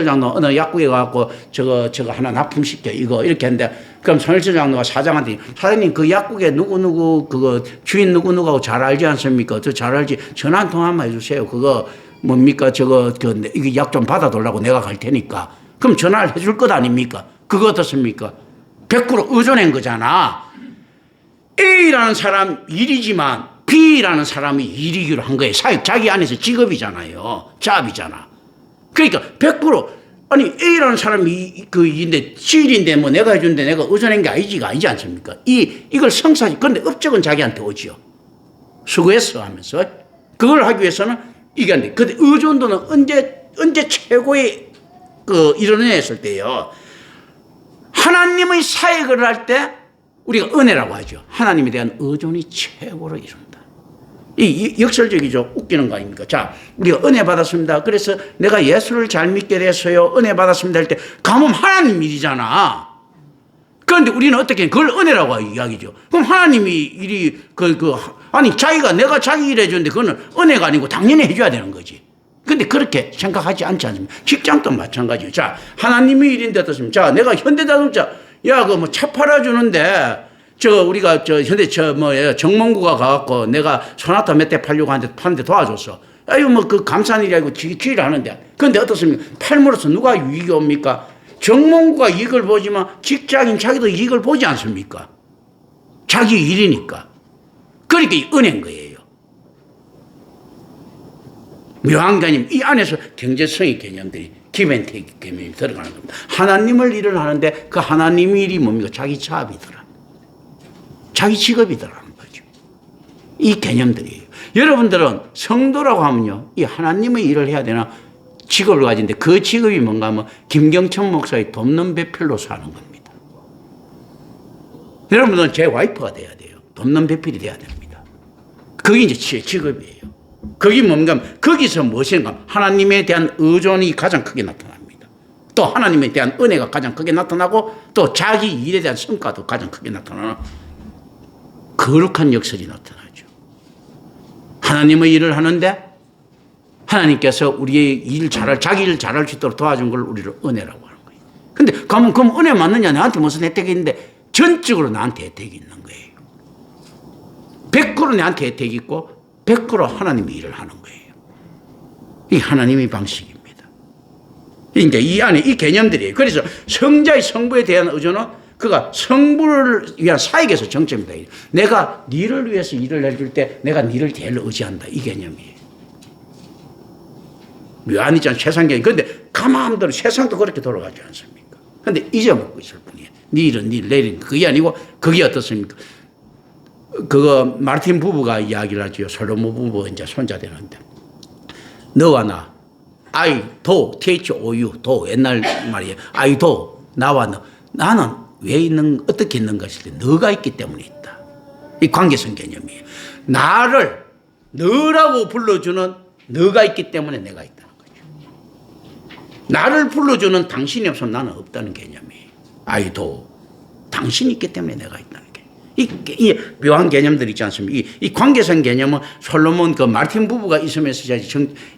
장로 어느 약국에 가갖고 저거 하나 납품시켜 이거 이렇게 했는데 그럼 손실장 장로가 사장한테 사장님 그 약국에 누구 주인 누구하고 잘 알지 않습니까? 저 잘 알지. 전화 한 통 한번 해주세요. 그거 뭡니까? 이거 약 좀 받아달라고 내가 갈 테니까. 그럼 전화를 해줄 것 아닙니까? 그거 어떻습니까? 100% 의존한 거잖아. A라는 사람 일이지만 B라는 사람이 일이기로 한 거예요. 자기 안에서 직업이잖아요. 잡이잖아. 그러니까 100% 아니 A라는 사람이 인데 C일인데 내가 해주는데 내가 의존한 게 아니지 않습니까? 이걸 성사지. 그런데 업적은 자기한테 오지요. 수고했어 하면서 그걸 하기 위해서는 이게 안 돼. 근데 의존도는 언제 최고의 이뤄냈을 때요. 하나님의 사역을 할 때 우리가 은혜라고 하죠. 하나님에 대한 의존이 최고로 이룬다. 이 역설적이죠. 웃기는 거 아닙니까? 자, 우리가 은혜 받았습니다. 그래서 내가 예수를 잘 믿게 됐어요. 은혜 받았습니다 할 때 가면 하나님 일이잖아. 그런데 우리는 어떻게 그걸 은혜라고 이야기죠. 그럼 하나님이 일이 아니 내가 자기 일 해주는데 그거는 은혜가 아니고 당연히 해줘야 되는 거지. 근데 그렇게 생각하지 않지 않습니까? 직장도 마찬가지예요. 자, 하나님의 일인데 어떻습니까? 자, 내가 현대자동차 차 팔아주는데 우리가 현대 정몽구가 가갖고 내가 소나타 몇 대 팔려고 파는데 도와줬어. 감사한 일이 아니고 지를 하는데. 그런데 어떻습니까? 팔므로써 누가 이익이 옵니까? 정몽구가 이익을 보지만 직장인 자기도 이익을 보지 않습니까? 자기 일이니까. 그러니까 은혜인 거예요. 묘한 개념, 이 안에서 경제성의 개념들이 기브앤테이크 개념이 들어가는 겁니다. 하나님을 일을 하는데 그 하나님 일이 뭡니까? 자기 자업이더라. 자기 직업이더라는 거죠. 이 개념들이에요. 여러분들은 성도라고 하면요, 이 하나님의 일을 해야 되나 직업을 가진데 그 직업이 뭔가 하면 김경천 목사의 돕는 배필로 사는 겁니다. 여러분들은 제 와이프가 돼야 돼요. 돕는 배필이 돼야 됩니다. 그게 이제 제 직업이에요. 그게 뭔가 하면 거기서 무엇인가 하나님에 대한 의존이 가장 크게 나타납니다. 또 하나님에 대한 은혜가 가장 크게 나타나고 또 자기 일에 대한 성과도 가장 크게 나타나는 거룩한 역설이 나타나죠. 하나님의 일을 하는데 하나님께서 우리의 일 잘할, 자기 일 잘할 수 있도록 도와준 걸 우리를 은혜라고 하는 거예요. 근데 그럼 은혜 맞느냐? 나한테 무슨 혜택이 있는데 전적으로 나한테 혜택이 있는 거예요. 100% 나한테 혜택이 있고 100% 하나님이 일을 하는 거예요. 이 하나님의 방식입니다. 이제 이 안에 이 개념들이에요. 그래서 성자의 성부에 대한 의존은 그가 성부를 위한 사역에서 정점이다. 내가 니를 위해서 일을 해줄 때 내가 니를 제일 의지한다. 이 개념이에요. 묘한이잖아, 세상 개념. 그런데 가마음대로 세상도 그렇게 돌아가지 않습니까? 그런데 잊어먹고 있을 뿐이에요. 니 일은 니 내리는 그게 아니고 그게 어떻습니까? 그거 마르틴 부부가 이야기를 하죠. 솔로몬 부부 이제 손자 되는데 너와 나 I do THOU do 옛날 말이에요. I do 나와 너 나는 왜 있는 어떻게 있는 것일 때 너가 있기 때문에 있다. 이 관계성 개념이에요. 나를 너라고 불러주는 너가 있기 때문에 내가 있다는 거죠. 나를 불러주는 당신이 없으면 나는 없다는 개념이에요. I do 당신이 있기 때문에 내가 있다는 게. 이 묘한 개념들 있지 않습니까? 이 관계성 개념은 솔로몬 그 마르틴 부부가 있으면서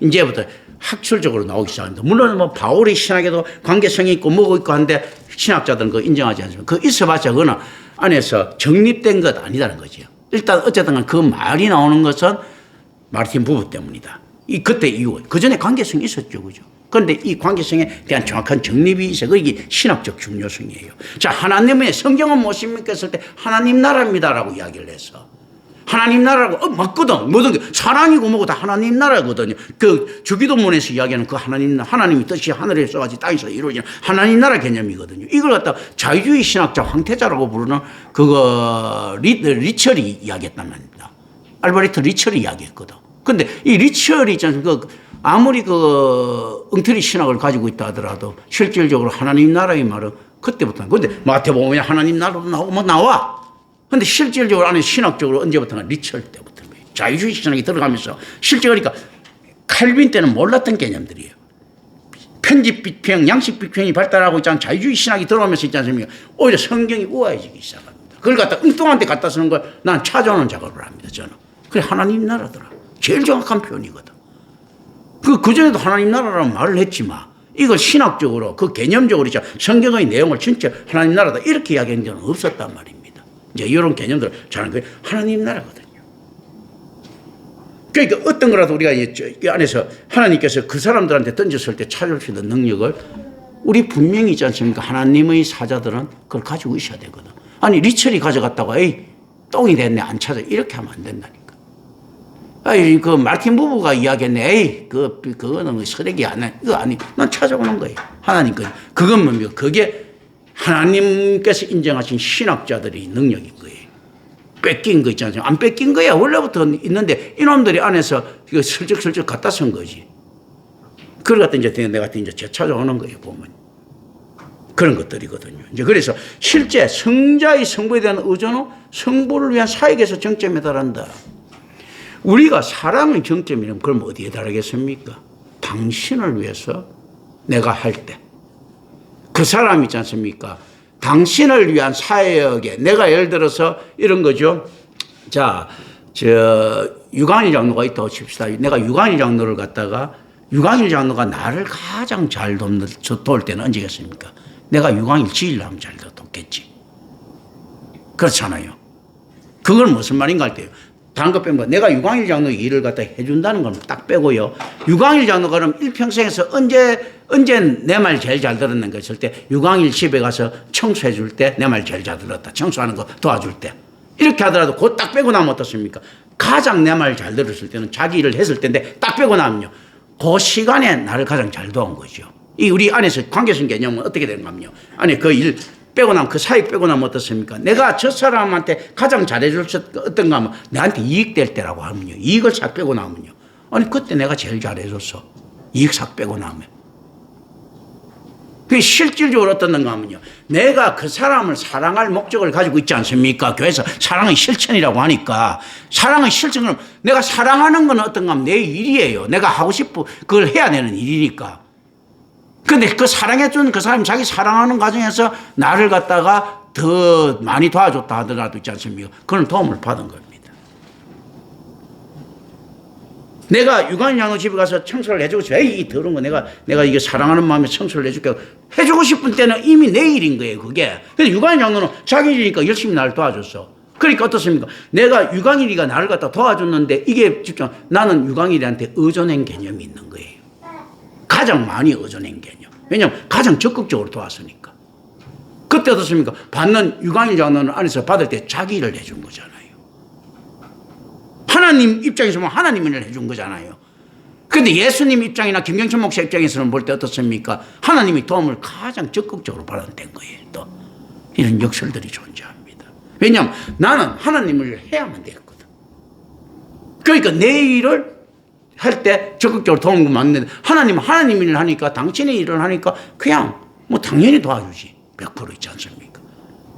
이제부터 학술적으로 나오기 시작합니다. 물론 뭐 바울의 신학에도 관계성이 있고 뭐고 있고 한데 신학자들은 그거 인정하지 않습니까? 그 있어봤자 그거는 안에서 정립된 것 아니다는 거죠. 일단 어쨌든 그 말이 나오는 것은 마르틴 부부 때문이다. 그때 이후 그 전에 관계성이 있었죠, 그죠? 그런데 이 관계성에 대한 정확한 정립이 있어요. 그게 신학적 중요성이에요. 자, 하나님의 성경은 무엇입니까? 했을 때 하나님 나라입니다라고 이야기를 해서 하나님 나라라고 맞거든. 모든 게 사랑이고 뭐고 다 하나님 나라거든요. 그 주기도문에서 이야기하는 그 하나님의 뜻이 하늘에서 같이 땅에서 이루어지는 하나님 나라 개념이거든요. 이걸 갖다 자유주의 신학자 황태자라고 부르는 그거 리처리 이야기했단 말입니다. 알버레트 리처리 이야기했거든. 근데 이 리처리 있지 않습니까? 아무리 그 엉터리 신학을 가지고 있다 하더라도 실질적으로 하나님 나라의 말은 그때부터. 근데 마태복음에 하나님 나라도 나오고 뭐 나와. 근데 실질적으로 안에 신학적으로 언제부터가 리처 때부터 자유주의 신학이 들어가면서 실제 그러니까 칼빈 때는 몰랐던 개념들이에요. 편집 비평, 양식 비평이 발달하고 있지 않은 자유주의 신학이 들어가면서 있지 않습니까? 오히려 성경이 우아해지기 시작합니다. 그걸 갖다 엉뚱한 데 갖다 쓰는 걸 난 찾아오는 작업을 합니다. 저는. 그래 하나님 나라더라. 제일 정확한 표현이거든. 그전에도 하나님 나라라는 말을 했지만 이걸 신학적으로 그 개념적으로 성경의 내용을 진짜 하나님 나라다 이렇게 이야기한 적은 없었단 말입니다. 이제 이런 개념들 잘하는 거예요. 하나님 나라거든요. 그러니까 어떤 거라도 우리가 이 안에서 하나님께서 그 사람들한테 던졌을 때 찾을 수 있는 능력을 우리 분명히 있지 않습니까? 하나님의 사자들은 그걸 가지고 있어야 되거든. 아니 리처리 가져갔다가 에이 똥이 됐네 안 찾아 이렇게 하면 안 된다니까. 아이 그 마르틴 부부가 이야기했네. 에이 그거는 쓰레기 안 해. 이거 아니 난 찾아오는 거예요. 하나님 거. 그건 뭡니까? 그게 하나님께서 인정하신 신학자들의 능력인 거예요. 뺏긴 거 있지 않습니까? 안 뺏긴 거야. 원래부터 있는데 이놈들이 안에서 이거 슬쩍슬쩍 갖다 쓴 거지. 그걸 갖다 이제 내가 이제 찾아오는 거예요. 보면 그런 것들이거든요. 이제 그래서 실제 성자의 성부에 대한 의존은 성부를 위한 사역에서 정점에 달한다. 우리가 사랑의 정점이면 그럼 어디에 달하겠습니까? 당신을 위해서 내가 할 때. 그 사람 있지 않습니까? 당신을 위한 사역에 내가 예를 들어서 이런 거죠. 자, 유관일 장로가 있다고 칩시다. 내가 유관일 장로를 갖다가 유관일 장로가 나를 가장 잘 도울 때는 언제겠습니까? 내가 유관일 지휘를 하면 잘 돕겠지. 그렇잖아요. 그걸 무슨 말인가 할 때요. 다른 것 빼면 내가 유광일 장로의 일을 갖다 해준다는 건 딱 빼고요. 유광일 장로가 그럼 일평생에서 언제 내 말 제일 잘 들었는가 했을 때 유광일 집에 가서 청소해 줄 때 내 말 제일 잘 들었다. 청소하는 거 도와줄 때. 이렇게 하더라도 그거 딱 빼고 나면 어떻습니까? 가장 내 말 잘 들었을 때는 자기 일을 했을 텐데 딱 빼고 나면요. 그 시간에 나를 가장 잘 도운 거죠. 이 우리 안에서 관계성 개념은 어떻게 되는가 하면요. 아니, 그 일 빼고 나면, 그 사익 빼고 나면 어떻습니까? 내가 저 사람한테 가장 잘해줄 수 어떤가 하면 내한테 이익될 때라고 하면요. 이익을 싹 빼고 나면요. 아니, 그때 내가 제일 잘해줬어. 이익 싹 빼고 나면. 그게 실질적으로 어떻는가 하면요. 내가 그 사람을 사랑할 목적을 가지고 있지 않습니까? 교회에서 사랑의 실천이라고 하니까. 사랑의 실천은 내가 사랑하는 건 어떤가 하면 내 일이에요. 내가 하고 싶고 그걸 해야 되는 일이니까. 근데 그 사랑해준 그 사람이 자기 사랑하는 과정에서 나를 갖다가 더 많이 도와줬다 하더라도 있지 않습니까? 그런 도움을 받은 겁니다. 내가 유관인 장로 집에 가서 청소를 해주고 싶어. 에이, 이 더러운 거 내가 이게 사랑하는 마음에 청소를 해줄게. 해주고 싶은 때는 이미 내 일인 거예요, 그게. 근데 유관인 장로는 자기 일이니까 열심히 나를 도와줬어. 그러니까 어떻습니까? 내가 유광일이가 나를 갖다 도와줬는데 이게 진짜 나는 유광일이한테 의존한 개념이 있는 거예요. 가장 많이 의존한 개념. 왜냐하면 가장 적극적으로 도왔으니까. 그때 어떻습니까? 받는 유광일 장로는 안에서 받을 때 자기 일을 해준 거잖아요. 하나님 입장에서 보면 하나님 일을 해준 거잖아요. 그런데 예수님 입장이나 김경천 목사 입장에서는 볼 때 어떻습니까? 하나님이 도움을 가장 적극적으로 받아낸 거예요. 또 이런 역설들이 존재합니다. 왜냐하면 나는 하나님을 해야만 되거든. 그러니까 내 일을 할 때 적극적으로 도움을 받는데 하나님 일을 하니까 당신의 일을 하니까 그냥 뭐 당연히 도와주지. 100% 있지 않습니까?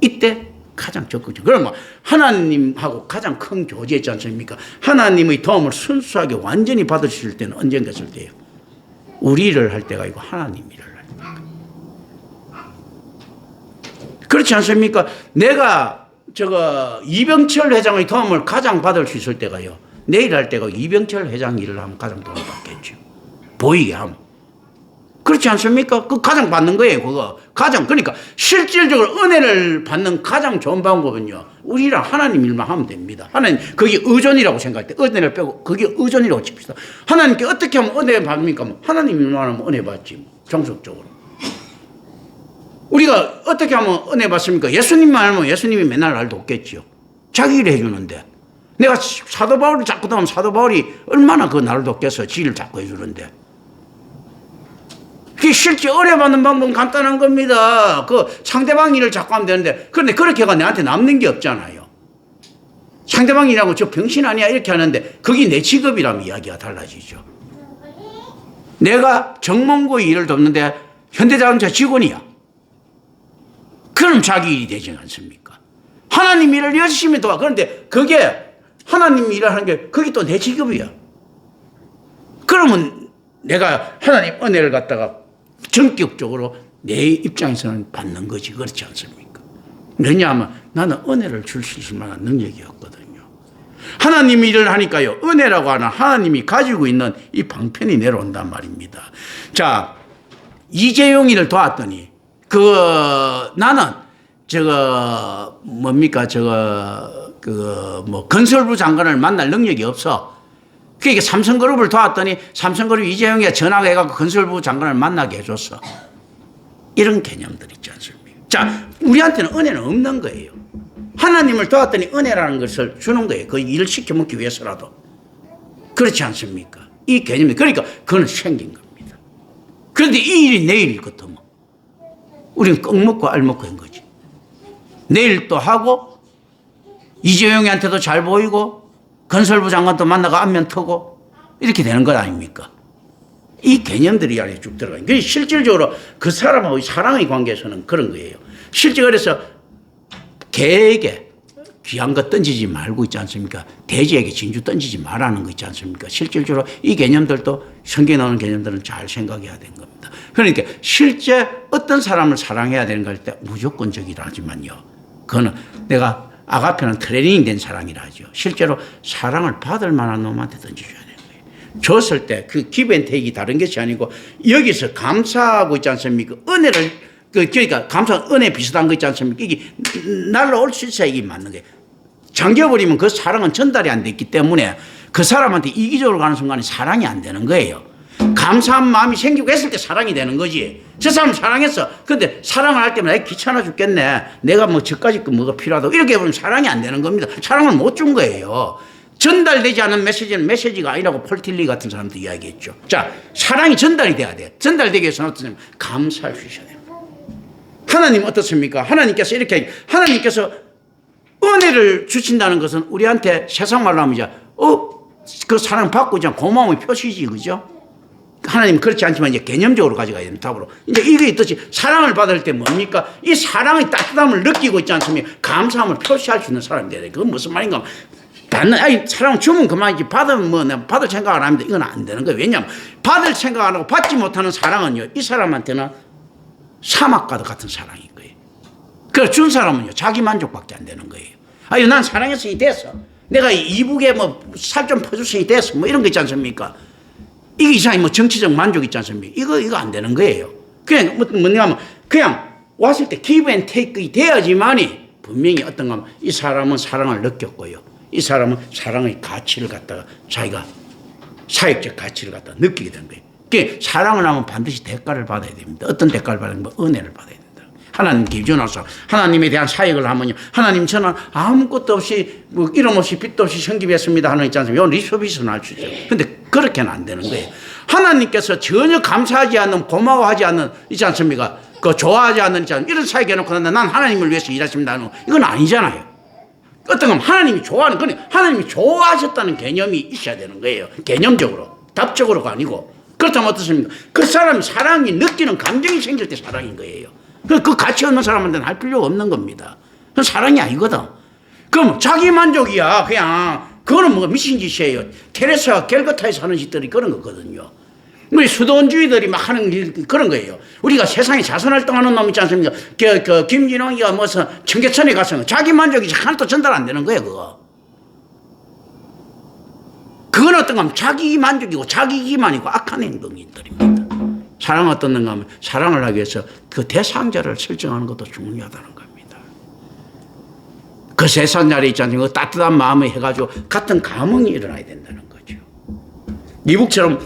이때 가장 적극적으로. 그럼 하나님하고 가장 큰 교제 있지 않습니까? 하나님의 도움을 순수하게 완전히 받으실 때는 언젠가 있을 때예요. 우리 일을 할 때가 아니고 하나님 일을 할 때가. 그렇지 않습니까? 내가 이병철 회장의 도움을 가장 받을 수 있을 때가요. 내 일 할 때가 이병철 회장 일을 하면 가장 도움을 받겠죠. 보이게 하면. 그렇지 않습니까? 그 가장 받는 거예요, 그거. 그러니까 실질적으로 은혜를 받는 가장 좋은 방법은요, 우리랑 하나님 일만 하면 됩니다. 하나님, 그게 의존이라고 생각할 때, 은혜를 빼고, 그게 의존이라고 칩시다. 하나님께 어떻게 하면 은혜 받습니까? 뭐 하나님 일만 하면 은혜 받지, 뭐, 정석적으로. 우리가 어떻게 하면 은혜 받습니까? 예수님만 하면 예수님이 맨날 날 돕겠죠. 자기 일 해주는데. 내가 사도 바울을 자꾸 도우면 사도 바울이 얼마나 그 나를 돕겠어, 지 일을 자꾸 해주는데. 그게 실제 은혜 받는 방법은 간단한 겁니다. 그 상대방 일을 자꾸 하면 되는데, 그런데 그렇게 해가 내한테 남는 게 없잖아요. 상대방 일하고 저 병신 아니야 이렇게 하는데 그게 내 직업이라면 이야기가 달라지죠. 내가 정몽구의 일을 돕는데 현대자동차 직원이야. 그럼 자기 일이 되지 않습니까? 하나님 일을 열심히 도와. 그런데 그게 하나님 일을 하는 게 그게 또 내 직업이야. 그러면 내가 하나님 은혜를 갖다가 전격적으로 내 입장에서는 받는 거지. 그렇지 않습니까? 왜냐하면 나는 은혜를 줄 수 있을 만한 능력이 없거든요. 하나님 일을 하니까요, 은혜라고 하는 하나님이 가지고 있는 이 방편이 내려온단 말입니다. 자, 이재용이를 도왔더니 나는 건설부 장관을 만날 능력이 없어. 그러니까 삼성그룹을 도왔더니 삼성그룹 이재용이가 전화가 해갖고 건설부 장관을 만나게 해줬어. 이런 개념들 있지 않습니까? 자, 우리한테는 은혜는 없는 거예요. 하나님을 도왔더니 은혜라는 것을 주는 거예요. 그 일을 시켜먹기 위해서라도. 그렇지 않습니까? 이 개념이. 그러니까 그건 생긴 겁니다. 그런데 이 일이 내 일일 것도 우리는 꺽 먹고 알 먹고 한 거지. 내일 또 하고 이재용이한테도 잘 보이고 건설부 장관도 만나가 안면 터고 이렇게 되는 것 아닙니까? 이 개념들이 안에 쭉 들어가요. 그래서 실질적으로 그 사람하고의 사랑의 관계에서는 그런 거예요. 실제 그래서 개에게 귀한 거 던지지 말고 있지 않습니까? 돼지에게 진주 던지지 말라는 거 있지 않습니까? 실질적으로 이 개념들도 성경에 나오는 개념들은 잘 생각해야 되는 겁니다. 그러니까 실제 어떤 사람을 사랑해야 되는 걸 때 무조건적이라지만요. 그거는 내가 아가페는 트레이닝 된 사랑이라 하죠. 실제로 사랑을 받을 만한 놈한테 던져줘야 되는 거예요. 줬을 때 그 기브앤테이크가 다른 것이 아니고 여기서 감사하고 있지 않습니까? 은혜를 그러니까 감사 은혜 비슷한 거 있지 않습니까? 이게 날라올 수 있어야 이게 맞는 거예요. 잠겨버리면 그 사랑은 전달이 안 됐기 때문에 그 사람한테 이기적으로 가는 순간에 사랑이 안 되는 거예요. 감사한 마음이 생기고 했을 때 사랑이 되는 거지. 저 사람 사랑했어. 근데 사랑을 할 때마다 귀찮아 죽겠네. 내가 뭐 저까지 거 뭐가 필요하다고 이렇게 해보면 사랑이 안 되는 겁니다. 사랑을 못 준 거예요. 전달되지 않은 메시지는 메시지가 아니라고 폴틸리 같은 사람도 이야기했죠. 자, 사랑이 전달이 돼야 돼. 전달되기 위해서는 어떠냐면 감사할 수 있어야 돼요. 하나님 어떻습니까? 하나님께서 이렇게, 하나님께서 은혜를 주신다는 것은 우리한테 세상 말로 하면 이제, 그 사랑 받고 이제 고마움의 표시지, 그죠? 하나님 그렇지 않지만 이제 개념적으로 가져가야 됩니다. 답으로. 이제 이게 있듯이 사랑을 받을 때 뭡니까? 이 사랑의 따뜻함을 느끼고 있지 않습니까? 감사함을 표시할 수 있는 사람이 돼야 돼. 그건 무슨 말인가? 받는, 사랑을 주면 그만이지. 받으면 뭐, 내가 받을 생각 안 합니다. 이건 안 되는 거예요. 왜냐하면 받을 생각 안 하고 받지 못하는 사랑은요, 이 사람한테는 사막과도 같은 사랑인 거예요. 그래서 준 사람은요, 자기 만족밖에 안 되는 거예요. 난 사랑했으니 됐어. 내가 이북에 뭐 살 좀 퍼줬으니 됐어. 뭐 이런 거 있지 않습니까? 이게 이상히 뭐 정치적 만족 있지 않습니까? 이거 안 되는 거예요. 그냥 뭐냐면 그냥 왔을 때 give and take이 돼야지만이 분명히 어떤가 하면 이 사람은 사랑을 느꼈고요. 이 사람은 사랑의 가치를 갖다가 자기가 사역적 가치를 갖다가 느끼게 되는 거예요. 그러니까 사랑을 하면 반드시 대가를 받아야 됩니다. 어떤 대가를 받아야 됩니까? 은혜를 받아야 된다. 하나님 기준으로서 하나님에 대한 사역을 하면요. 하나님 저는 아무것도 없이 뭐 이름 없이 빚도 없이 섬기했습니다 하는 거 있지 않습니까? 이건 리서비스는 할 수 있죠. 근데 그렇게는 안 되는 거예요. 하나님께서 전혀 감사하지 않는 고마워하지 않는 있지 않습니까? 그 좋아하지 않는 있지 않습니까? 이런 사역해 놓고 난 하나님을 위해서 일하십니다 하는 거 이건 아니잖아요. 어떤 건 하나님이 좋아하는 건 하나님이 좋아하셨다는 개념이 있어야 되는 거예요. 개념적으로 답적으로가 아니고 그렇다면 어떻습니까? 그 사람이 사랑이 느끼는 감정이 생길 때 사랑인 거예요. 그 가치 없는 사람한테는 할 필요가 없는 겁니다. 그건 사랑이 아니거든. 그럼 자기 만족이야. 그냥 그거는 뭐 미친 짓이에요. 테레사가 겔거타에 사는 짓들이 그런 거거든요. 우리 수도원주의들이 막 하는 일 그런 거예요. 우리가 세상에 자선활동하는 놈 있지 않습니까? 김진홍이가 무슨 청계천에 가서 자기 만족이 하나도 전달 안 되는 거예요. 그건 어떤가 하면 자기 만족이고 자기 기만이고 악한 행동들입니다. 사랑은 어떤가 하면 사랑을 하기 위해서 그 대상자를 설정하는 것도 중요하다는 겁니다. 그 세상자리 있지 않습니까? 그 따뜻한 마음을 해가지고 같은 감흥이 일어나야 된다는 거죠. 미국처럼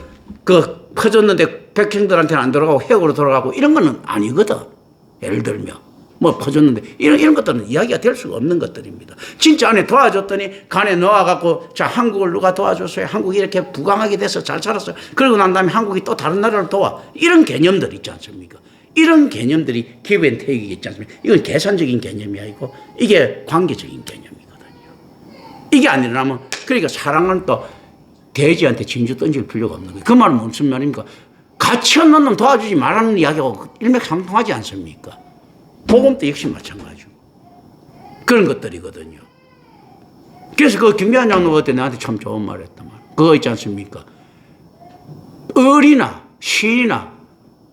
그 퍼졌는데 백성들한테는 안 돌아가고 해역으로 돌아가고 이런 거는 아니거든. 예를 들면 뭐 퍼졌는데 이런 것들은 이야기가 될 수가 없는 것들입니다. 진짜 안에 도와줬더니 간에 넣어갖고 자 한국을 누가 도와줬어요. 한국이 이렇게 부강하게 돼서 잘 살았어요. 그러고 난 다음에 한국이 또 다른 나라를 도와. 이런 개념들 있지 않습니까? 이런 개념들이 give and take이 있지 않습니까? 이건 계산적인 개념이 아니고 이게 관계적인 개념이거든요. 이게 안 일어나면 그러니까 사랑은 또 돼지한테 진주 던질 필요가 없는 거예요. 그 말은 무슨 말입니까? 가치 없는 놈 도와주지 말라는 이야기하고 일맥상통하지 않습니까? 복음도 역시 마찬가지고 그런 것들이거든요. 그래서 그 김기환 장로가 그때 나한테 참 좋은 말 했단 말이에요. 그거 있지 않습니까? 을이나 신이나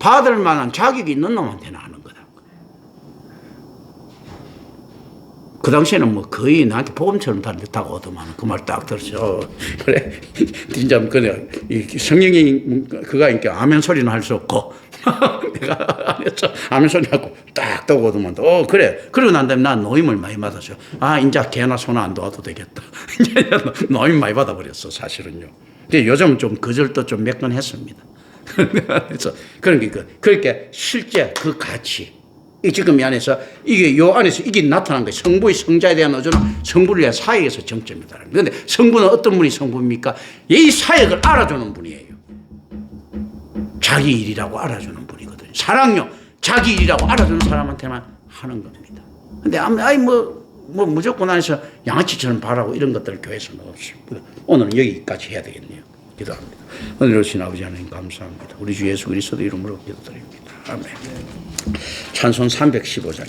받을 만한 자격이 있는 놈한테는 하는 거다. 그 당시에는 뭐 거의 나한테 복음처럼 다고 오더만 그 말 딱 들었어. 그래 진짜 그래 성령이 그가 아멘 소리는 할 수 없고 내가 안 했어. 아멘 소리 하고 딱 떠고 오더만 그래. 그러고 난 다음에 난 노임을 많이 받았어요. 이제 개나 소나 안 도와도 되겠다. 이제 노임 많이 받아버렸어 사실은요. 근데 요즘은 좀 거절도 좀 몇 건 했습니다. 그래서 그렇게 실제 그 가치 이 지금 이 안에서 이게 요 안에서 이게 나타난 거예요. 성부의 성자에 대한 의존은 성부를 위한 사역에서 정점이다. 그런데 성부는 어떤 분이 성부입니까? 이 사역을 알아주는 분이에요. 자기 일이라고 알아주는 분이거든요. 사랑요 자기 일이라고 알아주는 사람한테만 하는 겁니다. 근데 뭐 무조건 안에서 양아치처럼 바라고 이런 것들을 교회에서는 없습니다. 오늘은 여기까지 해야 되겠네요. 기도합니다. 오늘 오신 아버지 하나님 감사합니다. 우리 주 예수 그리스도 이름으로 기도드립니다. 아멘. 찬송 315장.